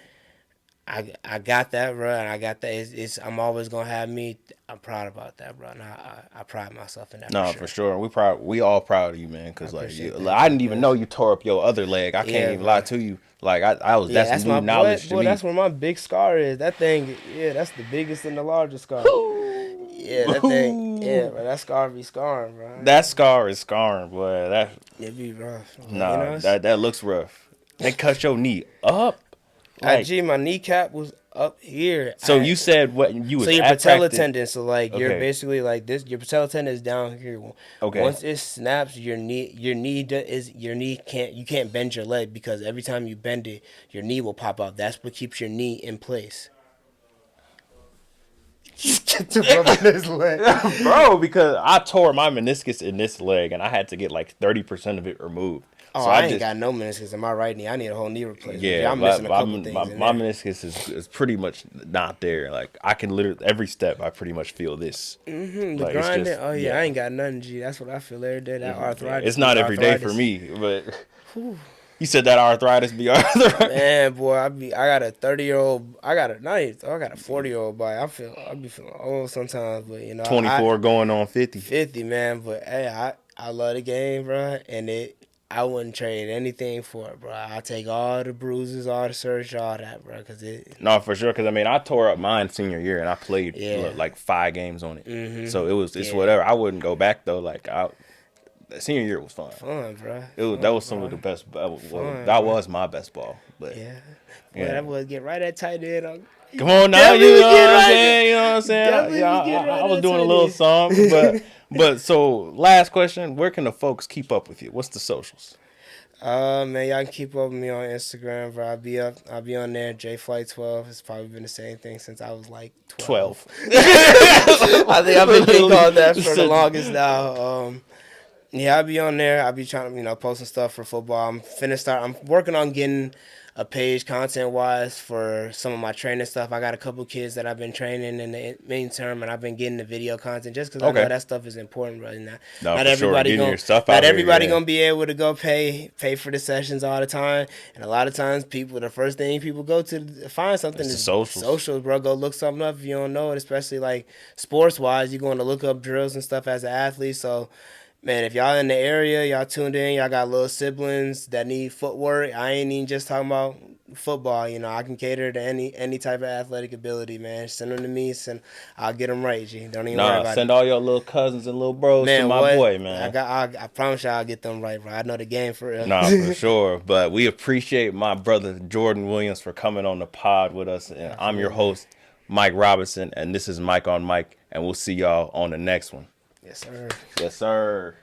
I got that, bro, and I got that. I'm always gonna have me. I'm proud about that, bro. And I pride myself in that for No, for sure. sure. We all proud of you, man. I Cause appreciate that, I G. didn't even know Cause you tore up your other leg. I can't yeah, even lie bro. to you. Like I was Yeah, that's that's my new boy. knowledge to Boy, me. that's where my big scar is. That thing, yeah, that's the biggest and the largest scar. Yeah, that thing, yeah, Ooh. bro. That scar be scarring, bro. That scar is scarring, boy. That It be rough, but nah, that looks rough. They cut your knee up, like my kneecap was up here. so. You said what you So was your at patella practice. tendon, so like you're Okay, basically like this. Your patella tendon is down here. okay. Once it snaps, your knee can't bend your leg because every time you bend it, your knee will pop out. That's what keeps your knee in place. Get the rub in his leg. Bro, because I tore my meniscus in this leg and I had to get like 30% of it removed. Oh, So I ain't got no meniscus in my right knee. I need a whole knee replacement. Yeah, I'm missing a couple things in my there. meniscus is pretty much not there. Like I can literally every step I pretty much feel this. The Like, grinding. Oh yeah, I ain't got nothing. G, that's what I feel every day. That arthritis. It's not every day for me, but you said that arthritis be arthritis. Man, boy, I got a 30-year-old. I got a 40-year-old body. I be feeling old sometimes, but 24 going on 50. 50, man. But hey, I love the game, bro, and I wouldn't trade anything for it, bro. I take all the bruises, all the surgery, all that, bro, because No, for sure. Because I mean, I tore up mine senior year and I played like 5 games on it. So it's whatever. I wouldn't go back though. Like the senior year was fun. Fun, bro. That was some of the best. That was my best ball. But that was get right at tight end. Come on now, you know what I'm saying? You know what I'm saying? I was doing a little song, but so last question: where can the folks keep up with you? What's the socials? Man, y'all can keep up with me on Instagram, bro. I'll be on there. JFlight12. It's probably been the same thing since I was like 12. I think I've been being called that for the longest now. Yeah, I'll be on there. I'll be trying to, posting stuff for football. I'm working on getting a page content-wise for some of my training stuff. I got a couple kids that I've been training in the main term, and I've been getting the video content just because I know that stuff is important right now. Not everybody gonna be able to go pay for the sessions all the time, and a lot of times the first thing people go to find something is socials, bro. Go look something up if you don't know it, especially like sports-wise. You're going to look up drills and stuff as an athlete, so. Man, if y'all in the area, y'all tuned in, y'all got little siblings that need footwork, I ain't even just talking about football. I can cater to any type of athletic ability, man. Send them to me, I'll get them right, G. Don't even worry about it. Send all your little cousins and little bros to my boy, man. I promise y'all I'll get them right, bro. I know the game for real. Nah, for sure. But we appreciate my brother Jordan Williams for coming on the pod with us. And I'm your host, Mike Robinson, and this is Mike on Mike, and we'll see y'all on the next one. Yes, sir. Yes, sir.